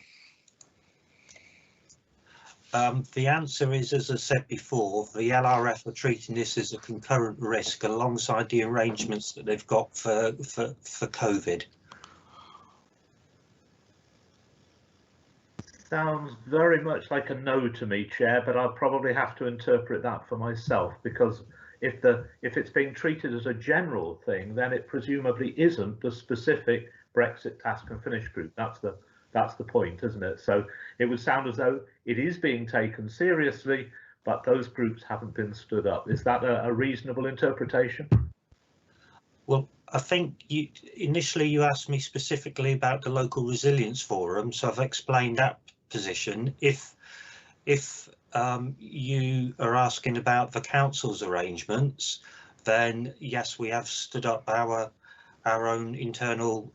The answer is, as I said before, the LRF are treating this as a concurrent risk alongside the arrangements that they've got for COVID. Sounds very much like a no to me, Chair, but I'll probably have to interpret that for myself, because if it's being treated as a general thing, then it presumably isn't the specific Brexit task and finish group. That's the point, isn't it? So it would sound as though it is being taken seriously, but those groups haven't been stood up. Is that a reasonable interpretation? Well, I think initially you asked me specifically about the local resilience forum, so I've explained that position. If you are asking about the council's arrangements, then yes, we have stood up our own internal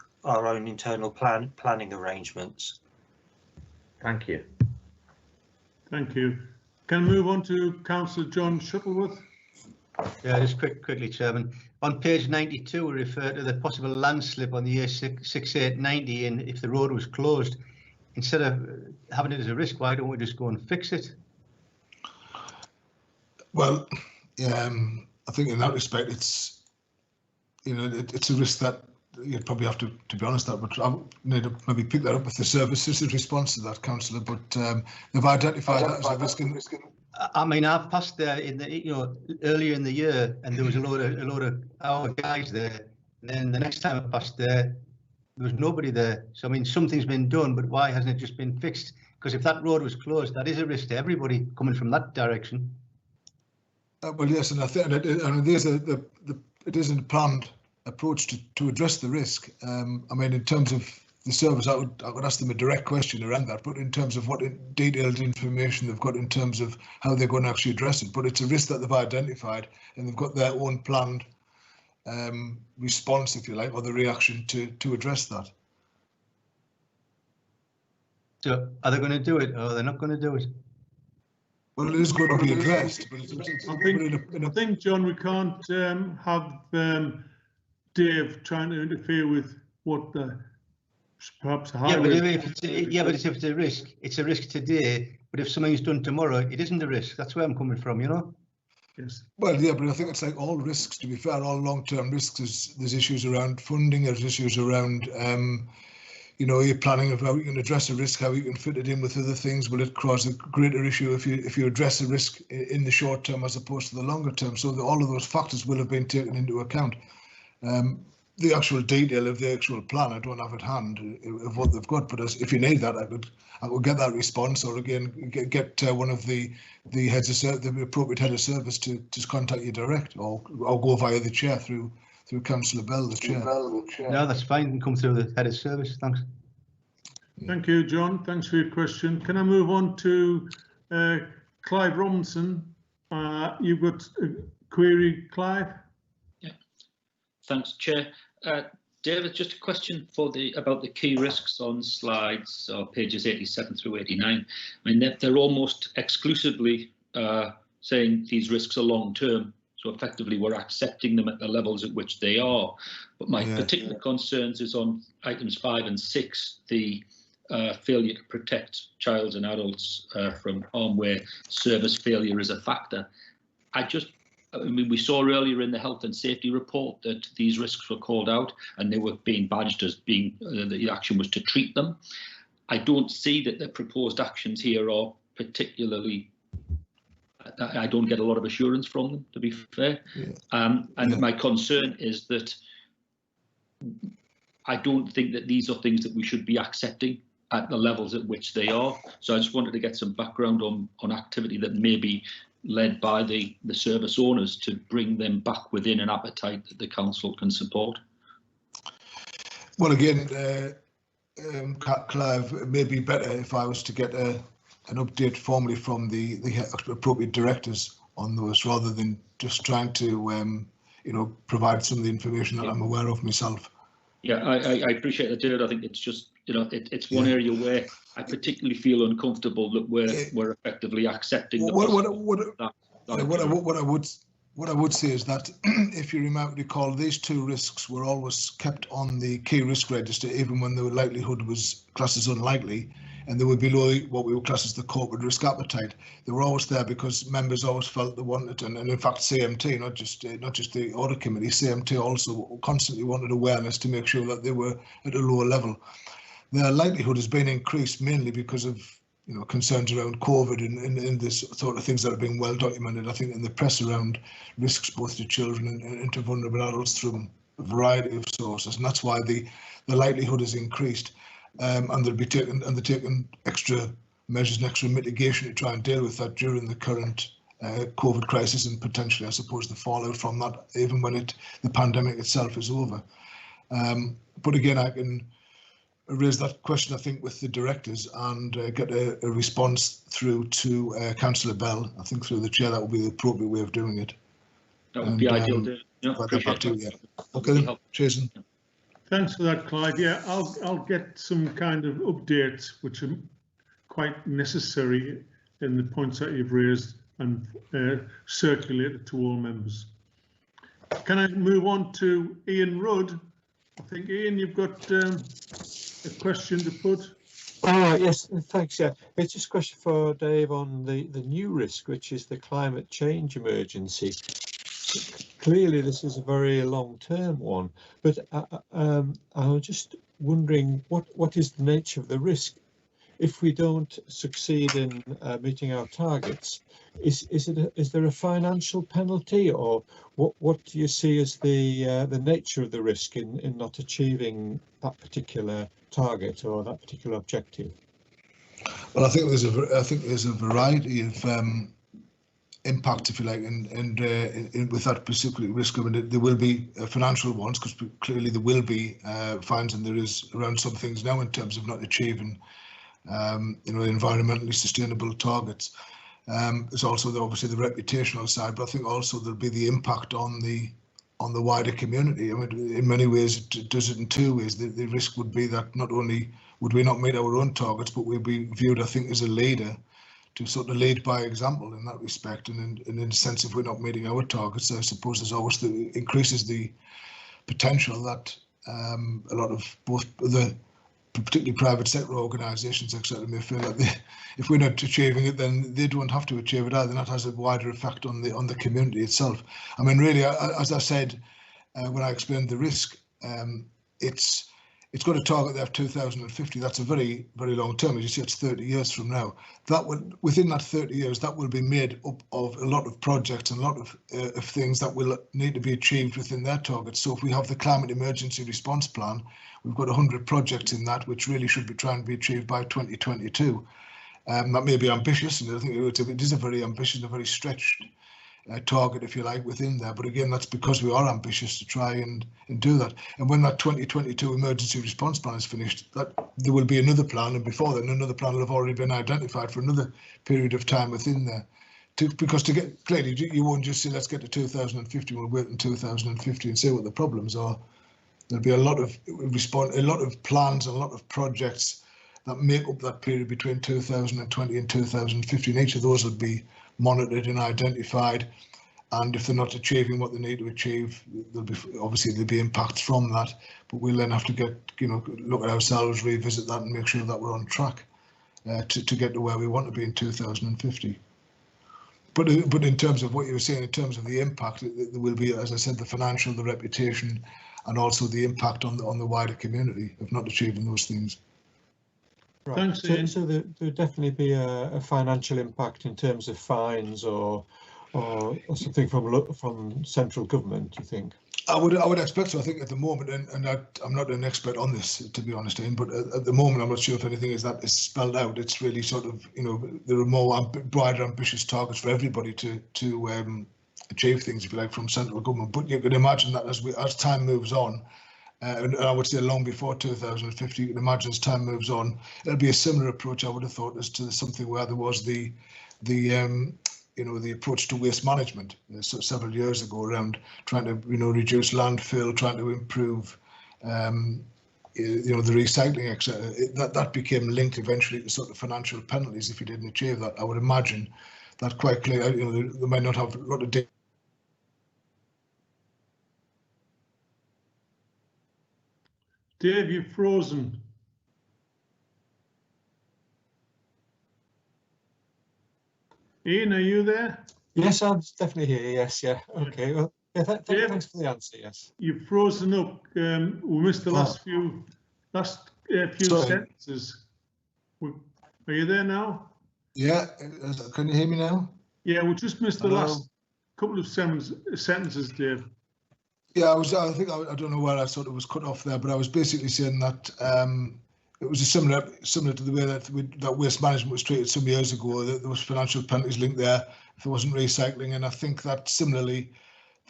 planning arrangements. Thank you. Thank you. Can I move on to Councillor John Shuttleworth? Yeah, just quickly, Chairman. On page 92, we refer to the possible landslip on the A6890, and if the road was closed, instead of having it as a risk, why don't we just go and fix it? Well, I think in that respect, it's it's a risk that you'd probably have to be honest, that but I need to maybe pick that up with the services in response to that, Councillor. But they've identified that as a risk. I mean, I've passed there in the earlier in the year, and there was a load of our guys there. And then the next time I passed there was nobody there. So I mean, something's been done, but why hasn't it just been fixed? Because if that road was closed, that is a risk to everybody coming from that direction. Well, yes, and I think it is a planned approach to address the risk. I mean, in terms of the service, I would ask them a direct question around that, but in terms of what detailed information they've got in terms of how they're going to actually address it. But it's a risk that they've identified, and they've got their own planned response, if you like, or the reaction to address that. So are they going to do it, or are they not going to do it? Well, it is going to be addressed. But I think, John, we can't have Dave trying to interfere with what the perhaps high risk. But if it's a risk, it's a risk today. But if something's done tomorrow, it isn't a risk. That's where I'm coming from, you know. Yes. Well, yeah, but I think it's like all risks. To be fair, all long-term risks. There's issues around funding. There's issues around your planning of how you can address a risk, how you can fit it in with other things. Will it cause a greater issue if you address a risk in the short term as opposed to the longer term? So all of those factors will have been taken into account. The actual detail of the actual plan, I don't have at hand of what they've got. But if you need that, I could get that response, or again get one of the heads of the appropriate head of service to just contact you direct, or go via the chair through Councillor Bell, the chair. No, that's fine. You can come through the head of service. Thanks. Thank you, John. Thanks for your question. Can I move on to Clive Robinson? You've got a query, Clive? Yeah. Thanks, Chair. David, just a question about the key risks on slides or pages 87 through 89. I mean, they're almost exclusively saying these risks are long term. So effectively, we're accepting them at the levels at which they are. But my particular concerns is on items 5 and 6, the failure to protect children and adults from harm where service failure is a factor. I mean, we saw earlier in the health and safety report that these risks were called out and they were being badged as being the action was to treat them. I don't see that the proposed actions here are particularly, I don't get a lot of assurance from them, to be fair. And my concern is that I don't think that these are things that we should be accepting at the levels at which they are. So I just wanted to get some background on activity that may be led by the service owners to bring them back within an appetite that the council can support. Well, again, Clive, it may be better if I was to get an update formally from the appropriate directors on those, rather than just trying to, provide some of the information that I'm aware of myself. Yeah, I appreciate that, David. I think it's just, it's one area where I particularly feel uncomfortable that we're effectively accepting the What I would say is that if you recall, these two risks were always kept on the key risk register, even when the likelihood was classed as unlikely, and they were below what we would class as the corporate risk appetite. They were always there because members always felt they wanted, and in fact CMT, not just the Audit Committee, CMT also constantly wanted awareness to make sure that they were at a lower level. Their likelihood has been increased mainly because of concerns around COVID and this sort of things that have been well documented, I think, in the press around risks both to children and to vulnerable adults through a variety of sources, and that's why the likelihood has increased. And they're taking extra measures and extra mitigation to try and deal with that during the current COVID crisis, and potentially, I suppose, the fallout from that, even when the pandemic itself is over. But again, I can raise that question, I think, with the directors and get a response through to Councillor Bell. I think through the chair, that would be the appropriate way of doing it. That would be ideal. Appreciate it. Okay, then, Jason. Thanks for that, Clive. Yeah, I'll get some kind of updates which are quite necessary in the points that you've raised and circulate it to all members. Can I move on to Ian Rudd? I think, Ian, you've got a question to put. Yes, thanks. Yeah, it's just a question for Dave on the new risk, which is the climate change emergency. Clearly, this is a very long-term one, but I'm just wondering what is the nature of the risk if we don't succeed in meeting our targets? Is there a financial penalty, or what do you see as the nature of the risk in not achieving that particular target or that particular objective? Well, I think there's a variety of impact, if you like, and with that particular risk. I mean, there will be financial ones, because clearly there will be fines, and there is around some things now in terms of not achieving environmentally sustainable targets. There's also obviously the reputational side, but I think also there'll be the impact on the wider community. I mean, in many ways it does it in two ways. The risk would be that not only would we not meet our own targets, but we'd be viewed, I think, as a leader, to sort of lead by example in that respect. And in a sense, if we're not meeting our targets, I suppose there's always increases the potential that a lot of both the particularly private sector organisations, etc., may feel that if we're not achieving it, then they don't have to achieve it either. And that has a wider effect on the community itself. I mean, really, as I said when I explained the risk, it's got a target there of 2050. That's a very, very long term. As you see, it's 30 years from now. Within that 30 years, that will be made up of a lot of projects and a lot of things that will need to be achieved within their targets. So if we have the climate emergency response plan, we've got 100 projects in that, which really should be trying to be achieved by 2022. That may be ambitious, and I think it is a very ambitious, a very stretched target, if you like, within there. But again, that's because we are ambitious to try and do that. And when that 2022 emergency response plan is finished, there will be another plan, and before then another plan will have already been identified for another period of time within there. Because to get clearly, you won't just say let's get to 2050. We'll wait in 2050 and see what the problems are. There'll be a lot of plans, a lot of projects that make up that period between 2020 and 2050. And each of those will be monitored and identified, and if they're not achieving what they need to achieve, there'll be impacts from that. But we'll then have to look at ourselves, revisit that, and make sure that we're on track to get to where we want to be in 2050. But in terms of what you were saying, in terms of the impact, there will be, as I said, the financial, the reputation, and also the impact on the wider community of not achieving those things. Right. Thanks, Ian. So there'd definitely be a financial impact in terms of fines or something from central government, do you think? I would expect so. I think at the moment, and I'm not an expert on this, to be honest, Ian, but at the moment, I'm not sure if anything is spelled out. It's really sort of, there are more broader, ambitious targets for everybody to achieve things, if you like, from central government. But you can imagine that as time moves on, and I would say long before 2050, you can imagine as time moves on, it'll be a similar approach, I would have thought, as to something where there was the approach to waste management several years ago around trying to, reduce landfill, trying to improve, the recycling, etc. That became linked eventually to sort of financial penalties if you didn't achieve that. I would imagine that quite clear. They might not have a lot of data. Dave, you've frozen. Ian, are you there? Yes, I'm definitely here. Yes, yeah. Okay. Well, yeah, thanks for the answer. Yes. You've frozen up. We missed the last few sentences. Are you there now? Yeah. Can you hear me now? Yeah, we just missed the last couple of sentences, Dave. Yeah, I think I don't know where I sort of was cut off there, but I was basically saying that it was similar to the way that waste management was treated some years ago. There was financial penalties linked there if there wasn't recycling, and I think that similarly,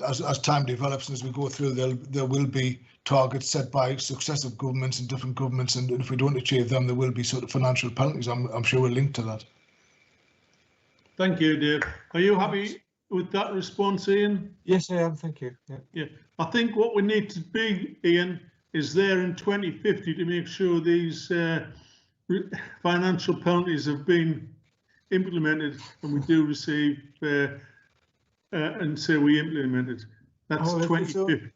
as time develops and as we go through, there will be targets set by successive governments and different governments, and if we don't achieve them, there will be sort of financial penalties. I'm sure we're linked to that. Thank you, Dave. Are you happy with that response, Ian? Yes, I am. Thank you. Yeah. I think what we need to be, Ian, is there in 2050 to make sure these financial penalties have been implemented and we do receive and say we implemented. That's 2050.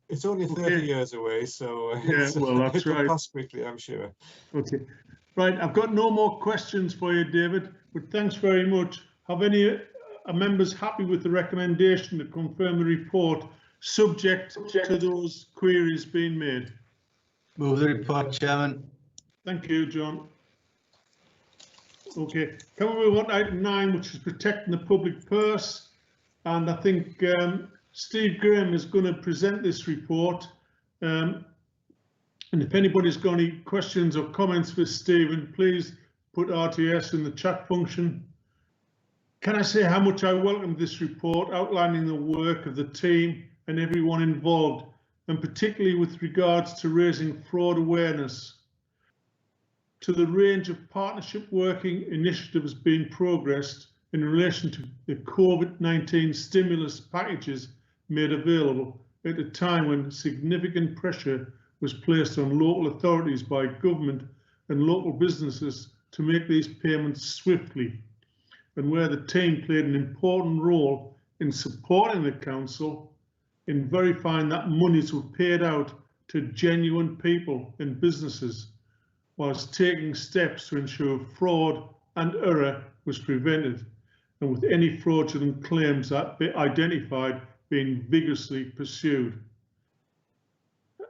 It's only 30 years away, so yeah, well, that's right. It'll pass quickly, I'm sure. Okay, right. I've got no more questions for you, David, but thanks very much. Have any members happy with the recommendation to confirm the report, subject to those queries being made? Move the report, Chairman. Thank you, John. Okay, can we move on to item 9, which is protecting the public purse? And I think Steve Graham is going to present this report. And if anybody's got any questions or comments for Stephen, please put RTS in the chat function. Can I say how much I welcome this report outlining the work of the team and everyone involved, and particularly with regards to raising fraud awareness, to the range of partnership working initiatives being progressed in relation to the COVID-19 stimulus packages made available at a time when significant pressure was placed on local authorities by government and local businesses to make these payments swiftly, and where the team played an important role in supporting the council in verifying that monies were paid out to genuine people and businesses, whilst taking steps to ensure fraud and error was prevented, and with any fraudulent claims that be identified being vigorously pursued.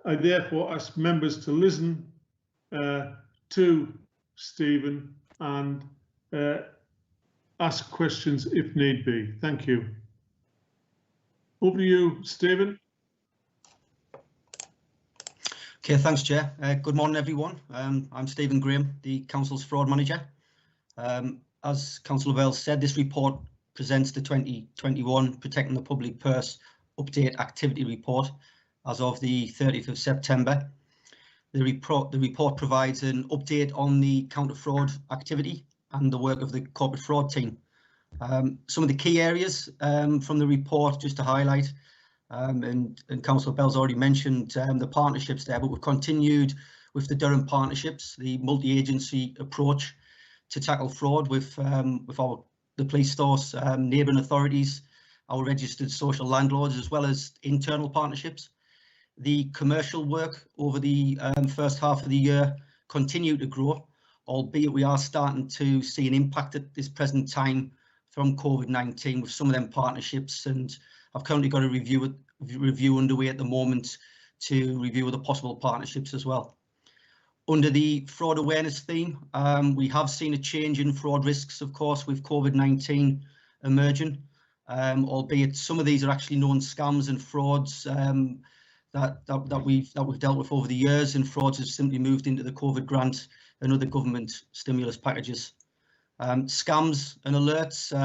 I therefore ask members to listen to Stephen and ask questions if need be. Thank you. Over to you, Stephen. Okay, thanks, Chair. Good morning, everyone. I'm Stephen Graham, the Council's Fraud Manager. As Councillor Bell said, this report presents the 2021 Protecting the Public Purse Update Activity Report as of the 30th of September. The report provides an update on the counter-fraud activity and the work of the corporate fraud team. Some of the key areas from the report, just to highlight, and Councillor Bell's already mentioned the partnerships there, but we've continued with the Durham partnerships, the multi-agency approach to tackle fraud with the police force, neighbouring authorities, our registered social landlords, as well as internal partnerships. The commercial work over the first half of the year continued to grow, albeit we are starting to see an impact at this present time from COVID-19 with some of them partnerships, and I've currently got a review underway at the moment to review the possible partnerships as well. Under the fraud awareness theme, we have seen a change in fraud risks, of course, with COVID-19 emerging, albeit some of these are actually known scams and frauds that we've dealt with over the years, and frauds have simply moved into the COVID grant and other government stimulus packages. Scams and alerts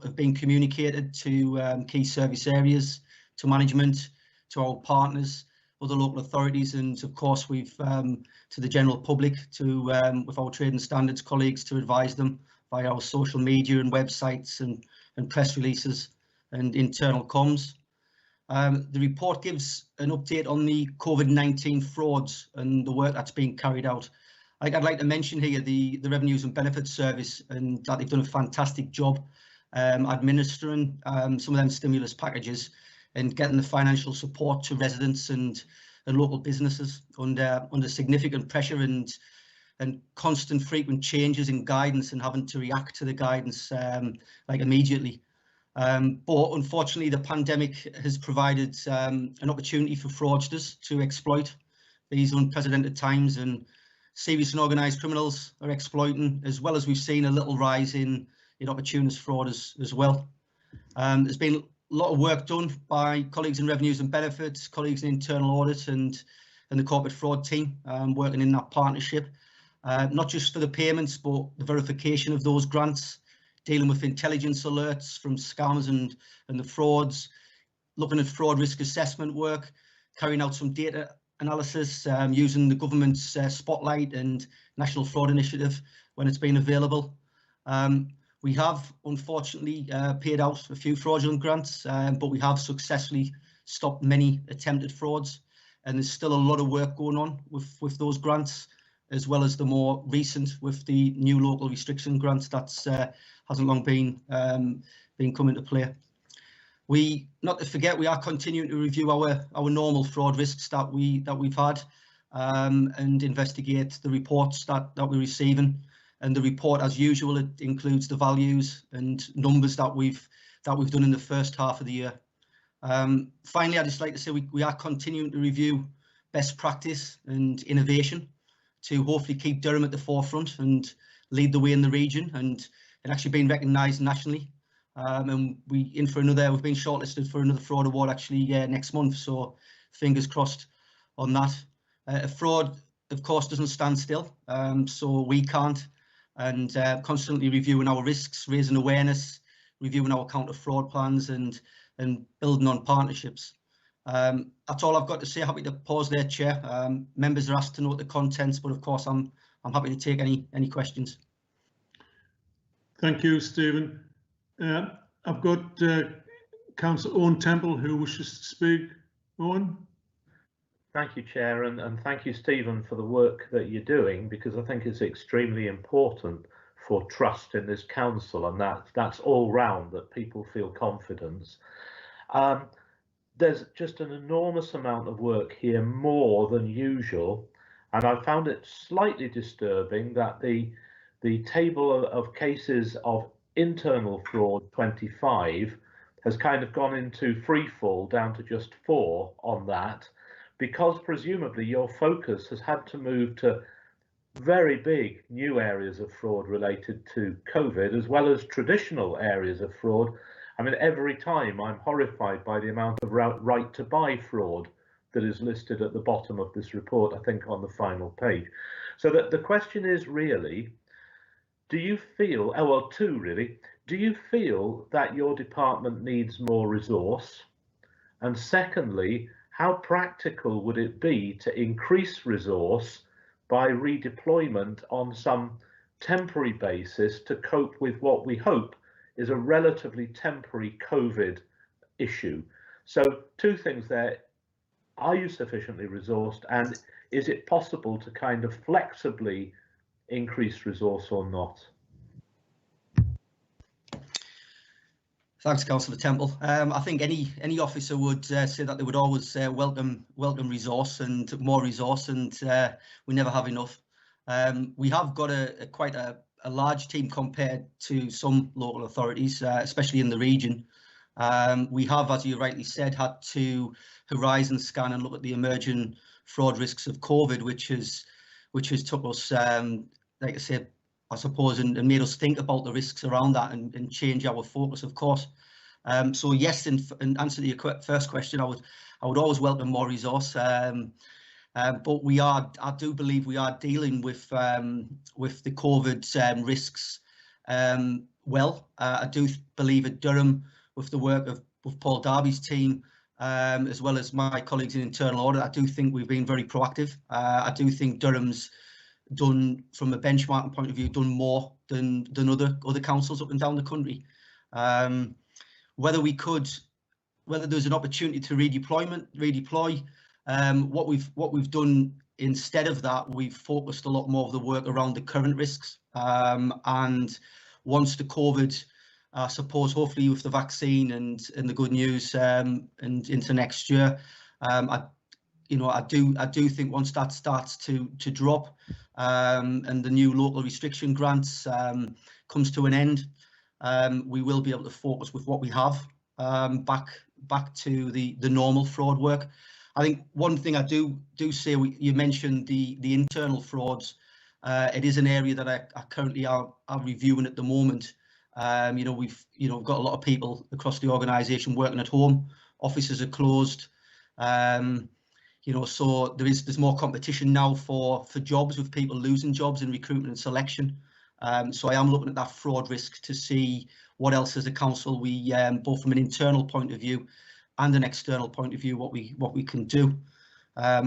have been communicated to key service areas, to management, to our partners, other local authorities, and of course we've to the general public, to with our trade and standards colleagues, to advise them via our social media and websites and press releases and internal comms. The report gives an update on the COVID-19 frauds and the work that's being carried out. I'd like to mention here the Revenues and Benefits Service, and that they've done a fantastic job administering some of them stimulus packages and getting the financial support to residents and local businesses under significant pressure and constant frequent changes in guidance and having to react to the guidance like immediately. But unfortunately, the pandemic has provided an opportunity for fraudsters to exploit these unprecedented times, and serious and organised criminals are exploiting, as well as we've seen a little rise in opportunist fraud as well. There's been a lot of work done by colleagues in Revenues and Benefits, colleagues in Internal Audit and the Corporate Fraud team working in that partnership, not just for the payments, but the verification of those grants, dealing with intelligence alerts from scams and the frauds, looking at fraud risk assessment work, carrying out some data analysis using the government's Spotlight and National Fraud Initiative when it's been available. We have unfortunately paid out a few fraudulent grants, but we have successfully stopped many attempted frauds, and there's still a lot of work going on with those grants, as well as the more recent with the new local restriction grants that's hasn't long been come into play. Not to forget, we are continuing to review our normal fraud risks that we've had and investigate the reports that we're receiving. And the report, as usual, it includes the values and numbers that we've done in the first half of the year. Finally, I'd just like to say we are continuing to review best practice and innovation to hopefully keep Durham at the forefront and lead the way in the region, and actually being recognised nationally. And we've been shortlisted for another fraud award actually next month, so fingers crossed on that. Fraud, of course, doesn't stand still, so we can't, and constantly reviewing our risks, raising awareness, reviewing our counter fraud plans, and building on partnerships. That's all I've got to say. Happy to pause there, Chair. Members are asked to note the contents, but of course I'm happy to take any questions. Thank you, Stephen. I've got Councillor Owen Temple who wishes to speak. Owen. Thank you, Chair, and thank you, Stephen, for the work that you're doing, because I think it's extremely important for trust in this council, and that's all round, that people feel confidence. There's just an enormous amount of work here, more than usual, and I found it slightly disturbing that the table of cases of internal fraud 25 has kind of gone into free fall down to just 4 on that, because presumably your focus has had to move to very big new areas of fraud related to COVID, as well as traditional areas of fraud. I mean, every time I'm horrified by the amount of right to buy fraud that is listed at the bottom of this report, I think on the final page. So that the question is really, do you feel, two really, do you feel that your department needs more resource? And secondly, how practical would it be to increase resource by redeployment on some temporary basis to cope with what we hope is a relatively temporary COVID issue? So 2 things there. Are you sufficiently resourced, and is it possible to kind of flexibly increase resource or not? Thanks, Councillor Temple. I think any officer would say that they would always welcome resource and more resource, and we never have enough. We have got quite a large team compared to some local authorities, especially in the region. We have, as you rightly said, had to horizon scan and look at the emerging fraud risks of COVID, which which has took us, like I said, I suppose, and made us think about the risks around that and change our focus, of course. So yes, in answer to your first question, I would always welcome more resource. But I do believe we are dealing with the COVID risks well. I do believe at Durham, with the work of Paul Darby's team, as well as my colleagues in internal audit, I do think we've been very proactive. I do think Durham's done, from a benchmarking point of view, done more than other councils up and down the country. Whether there's an opportunity to redeploy, what we've done instead of that, we've focused a lot more of the work around the current risks. And once the COVID, I suppose, hopefully with the vaccine and the good news, and into next year, I do think once that starts to drop, and the new local restriction grants comes to an end, we will be able to focus with what we have back to the normal fraud work. I think one thing I do say, you mentioned the internal frauds. It is an area that I currently are reviewing at the moment. We've got a lot of people across the organisation working at home. Offices are closed. So there's more competition now for jobs, with people losing jobs in recruitment and selection. So I am looking at that fraud risk to see what else as a council we, both from an internal point of view and an external point of view, what we can do. I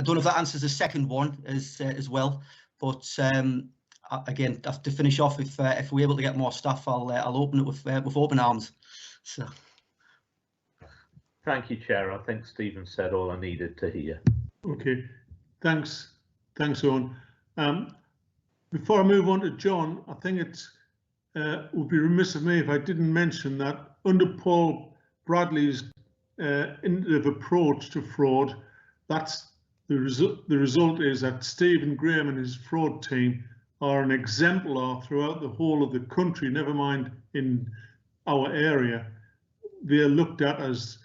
don't know if that answers the second one as well, but again, to finish off, if we're able to get more staff, I'll open it with open arms. So. Thank you, Chair. I think Stephen said all I needed to hear. Okay, thanks, Owen. Before I move on to John, I think it would be remiss of me if I didn't mention that under Paul Bradley's innovative approach to fraud, that's the result is that Stephen Graham and his fraud team are an exemplar throughout the whole of the country, never mind in our area. They're looked at as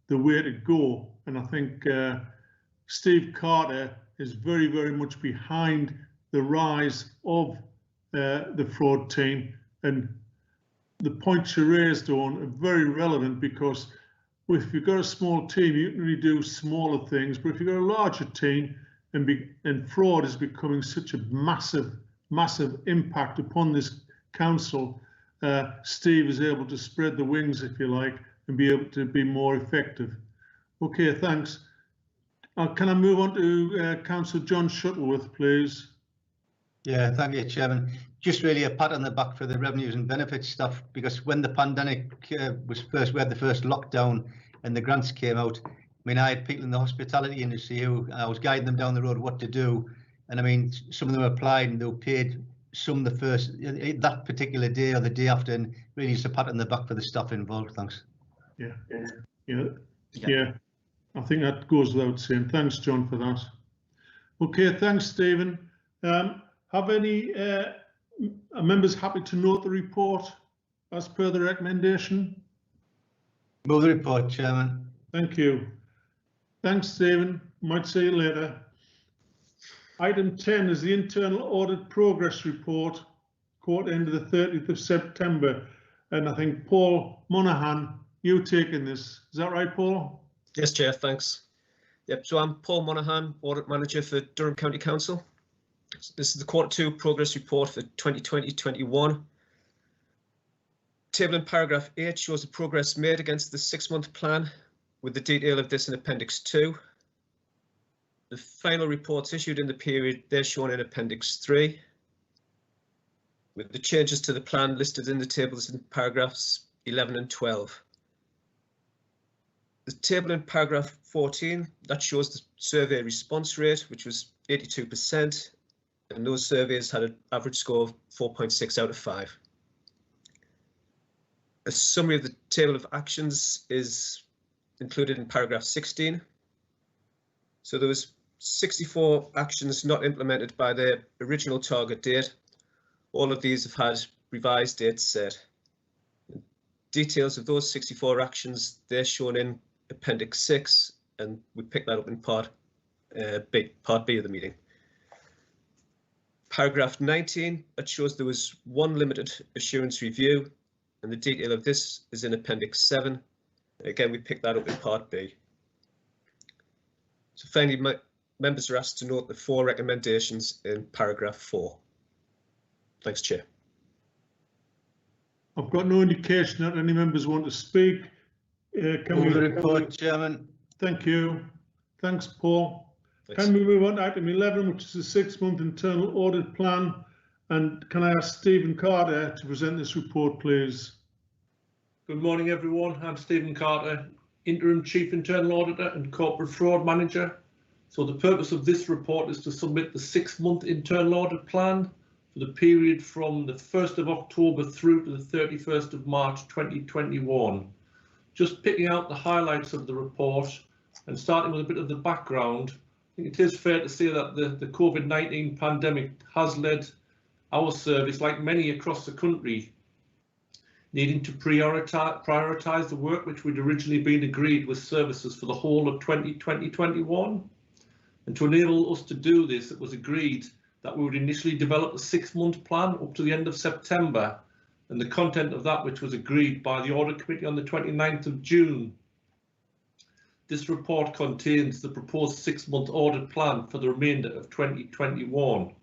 the way to go, and I think Steve Carter is very, very much behind the rise of the fraud team, and the points you raised on are very relevant, because if you've got a small team, you can really do smaller things, but if you've got a larger team and fraud is becoming such a massive impact upon this council, Steve is able to spread the wings, if you like, and be able to be more effective. Okay, thanks. Can I move on to Councillor John Shuttleworth, please? Yeah, thank you, Chairman. Just really a pat on the back for the revenues and benefits stuff, because when the pandemic we had the first lockdown and the grants came out, I mean, I had people in the hospitality industry who I was guiding them down the road what to do, and I mean, some of them applied and they were paid some the first that particular day or the day after, and really just a pat on the back for the staff involved. Thanks. Yeah. I think that goes without saying. Thanks, John, for that. Okay, thanks, Stephen. Have any members happy to note the report as per the recommendation? Move the report, Chairman. Thank you. Thanks, Stephen. Might see you later. Item 10 is the Internal Audit Progress Report, quarter end of the 30th of September. And I think Paul Monaghan, you taking this. Is that right, Paul? Yes, Chair, thanks. Yep, so I'm Paul Monaghan, Audit Manager for Durham County Council. This is the quarter 2 progress report for 2020-21. Table in paragraph 8 shows the progress made against the 6-month plan, with the detail of this in Appendix 2. The final reports issued in the period, they're shown in Appendix 3, with the changes to the plan listed in the tables in paragraphs 11 and 12. The table in paragraph 14, that shows the survey response rate, which was 82%, and those surveys had an average score of 4.6 out of 5. A summary of the table of actions is included in paragraph 16. So there was 64 actions not implemented by their original target date. All of these have had revised dates set. Details of those 64 actions, they're shown in Appendix 6, and we pick that up in Part B of the meeting. Paragraph 19, that shows there was one limited assurance review, and the detail of this is in Appendix 7. Again, we picked that up in Part B. So finally, members are asked to note the 4 recommendations in paragraph 4. Thanks, Chair. I've got no indication that any members want to speak. Can we report, Chairman? Thank you. Thanks, Paul. Thanks. Can we move on to item 11, which is the 6-month internal audit plan? And can I ask Stephen Carter to present this report, please? Good morning, everyone. I'm Stephen Carter, Interim Chief Internal Auditor and Corporate Fraud Manager. So the purpose of this report is to submit the 6-month internal audit plan for the period from the 1st of October through to the 31st of March 2021. Just picking out the highlights of the report and starting with a bit of the background, I think it is fair to say that the COVID-19 pandemic has led our service, like many across the country, needing to prioritise the work which we'd originally been agreed with services for the whole of 2020-21. And to enable us to do this, it was agreed that we would initially develop a 6-month plan up to the end of September, and the content of that which was agreed by the Audit Committee on the 29th of June. This report contains the proposed 6-month audit plan for the remainder of 2021.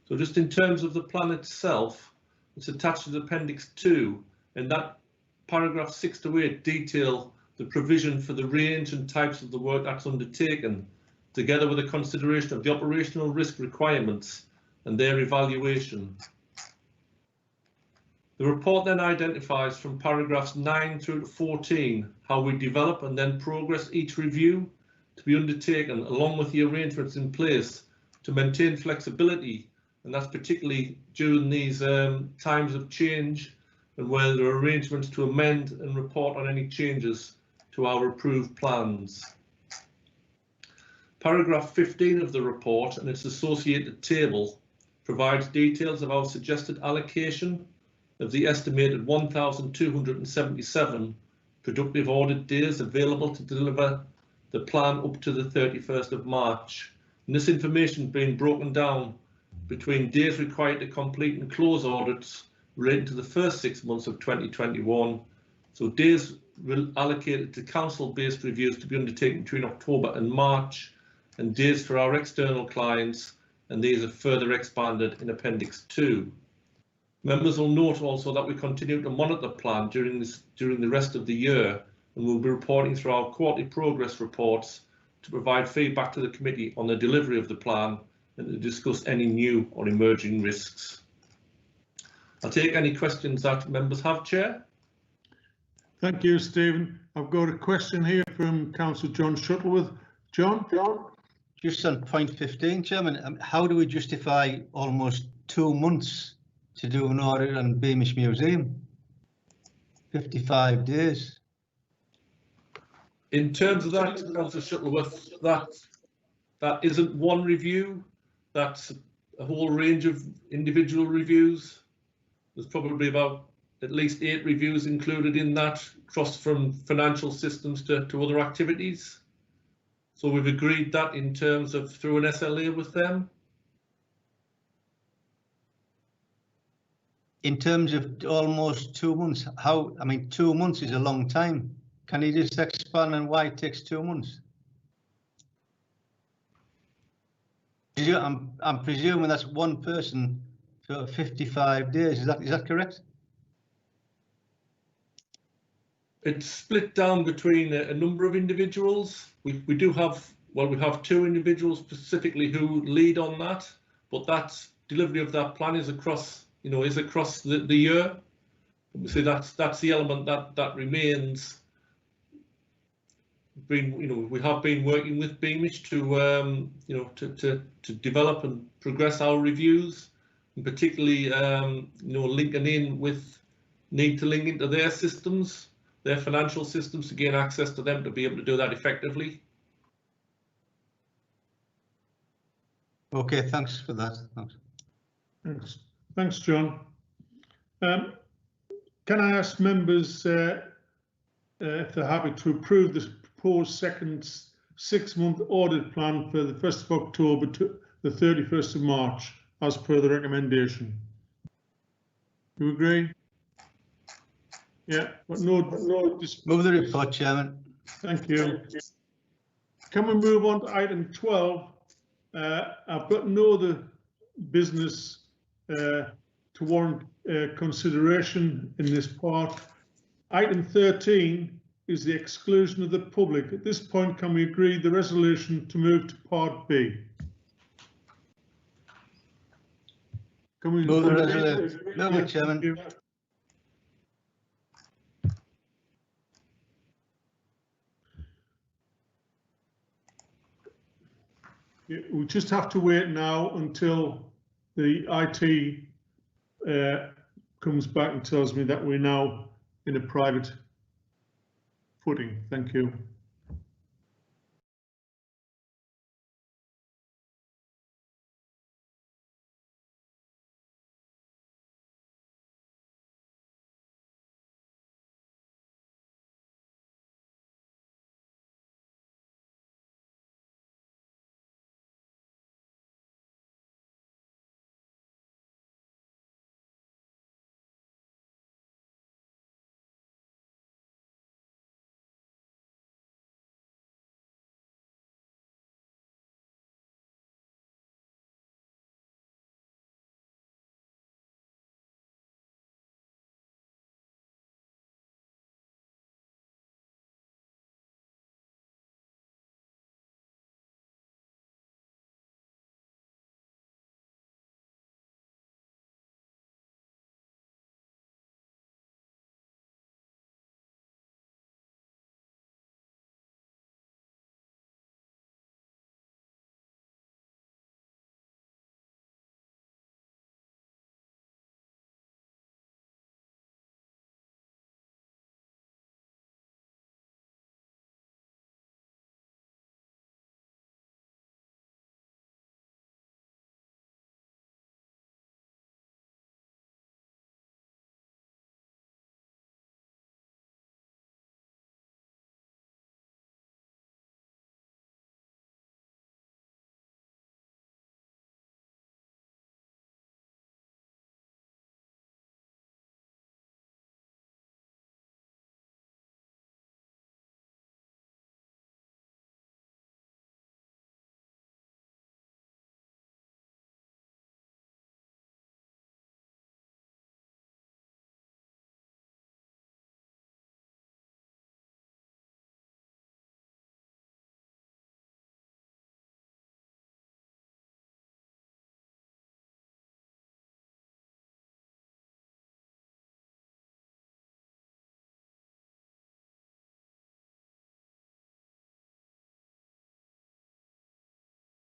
So just in terms of the plan itself, it's attached to the Appendix 2, and that paragraph 6 to 8 detail the provision for the range and types of the work that's undertaken, together with a consideration of the operational risk requirements and their evaluation. The report then identifies from paragraphs 9 through to 14 how we develop and then progress each review to be undertaken, along with the arrangements in place to maintain flexibility, and that's particularly during these times of change, and where there are arrangements to amend and report on any changes to our approved plans. Paragraph 15 of the report and its associated table provides details of our suggested allocation of the estimated 1,277 productive audit days available to deliver the plan up to the 31st of March. And this information being broken down between days required to complete and close audits relating to the first 6 months of 2021. So days allocated to council-based reviews to be undertaken between October and March, and days for our external clients, and these are further expanded in Appendix 2. Members will note also that we continue to monitor the plan during the rest of the year, and we'll be reporting through our quarterly progress reports to provide feedback to the committee on the delivery of the plan and to discuss any new or emerging risks. I'll take any questions that members have, Chair. Thank you, Stephen. I've got a question here from Councillor John Shuttleworth. John? Just on point 15, Chairman, how do we justify almost 2 months to do an audit on Beamish Museum? 55 days. In terms of that, Councillor Shuttleworth, that isn't one review, that's a whole range of individual reviews. There's probably about at least 8 reviews included in that, across from financial systems to other activities. So we've agreed that in terms of through an SLA with them. In terms of almost 2 months, how, I mean, 2 months is a long time. Can you just expand on why it takes 2 months? I'm presuming that's one person for 55 days. Is that correct? It's split down between a number of individuals. We do have, well, we have 2 individuals specifically who lead on that, but that delivery of that plan is across, is across the year. So that's the element that remains. We have been working with Beamish to to develop and progress our reviews, and particularly linking in with need to link into their systems, their financial systems, to gain access to them to be able to do that effectively. Okay, thanks for that. Thanks, John. Can I ask members if they're happy to approve this proposed second 6-month audit plan for the 1st of October to the 31st of March? as per the recommendation. Do you agree? Yeah, but no. Move the report, Chairman. Thank you. Can we move on to item 12? I've got no other business to warrant consideration in this part. Item 13 is the exclusion of the public. At this point, can we agree the resolution to move to part B? Can we move the resolution? Move it, Chairman. We just have to wait now until the IT comes back and tells me that we're now in a private footing. Thank you.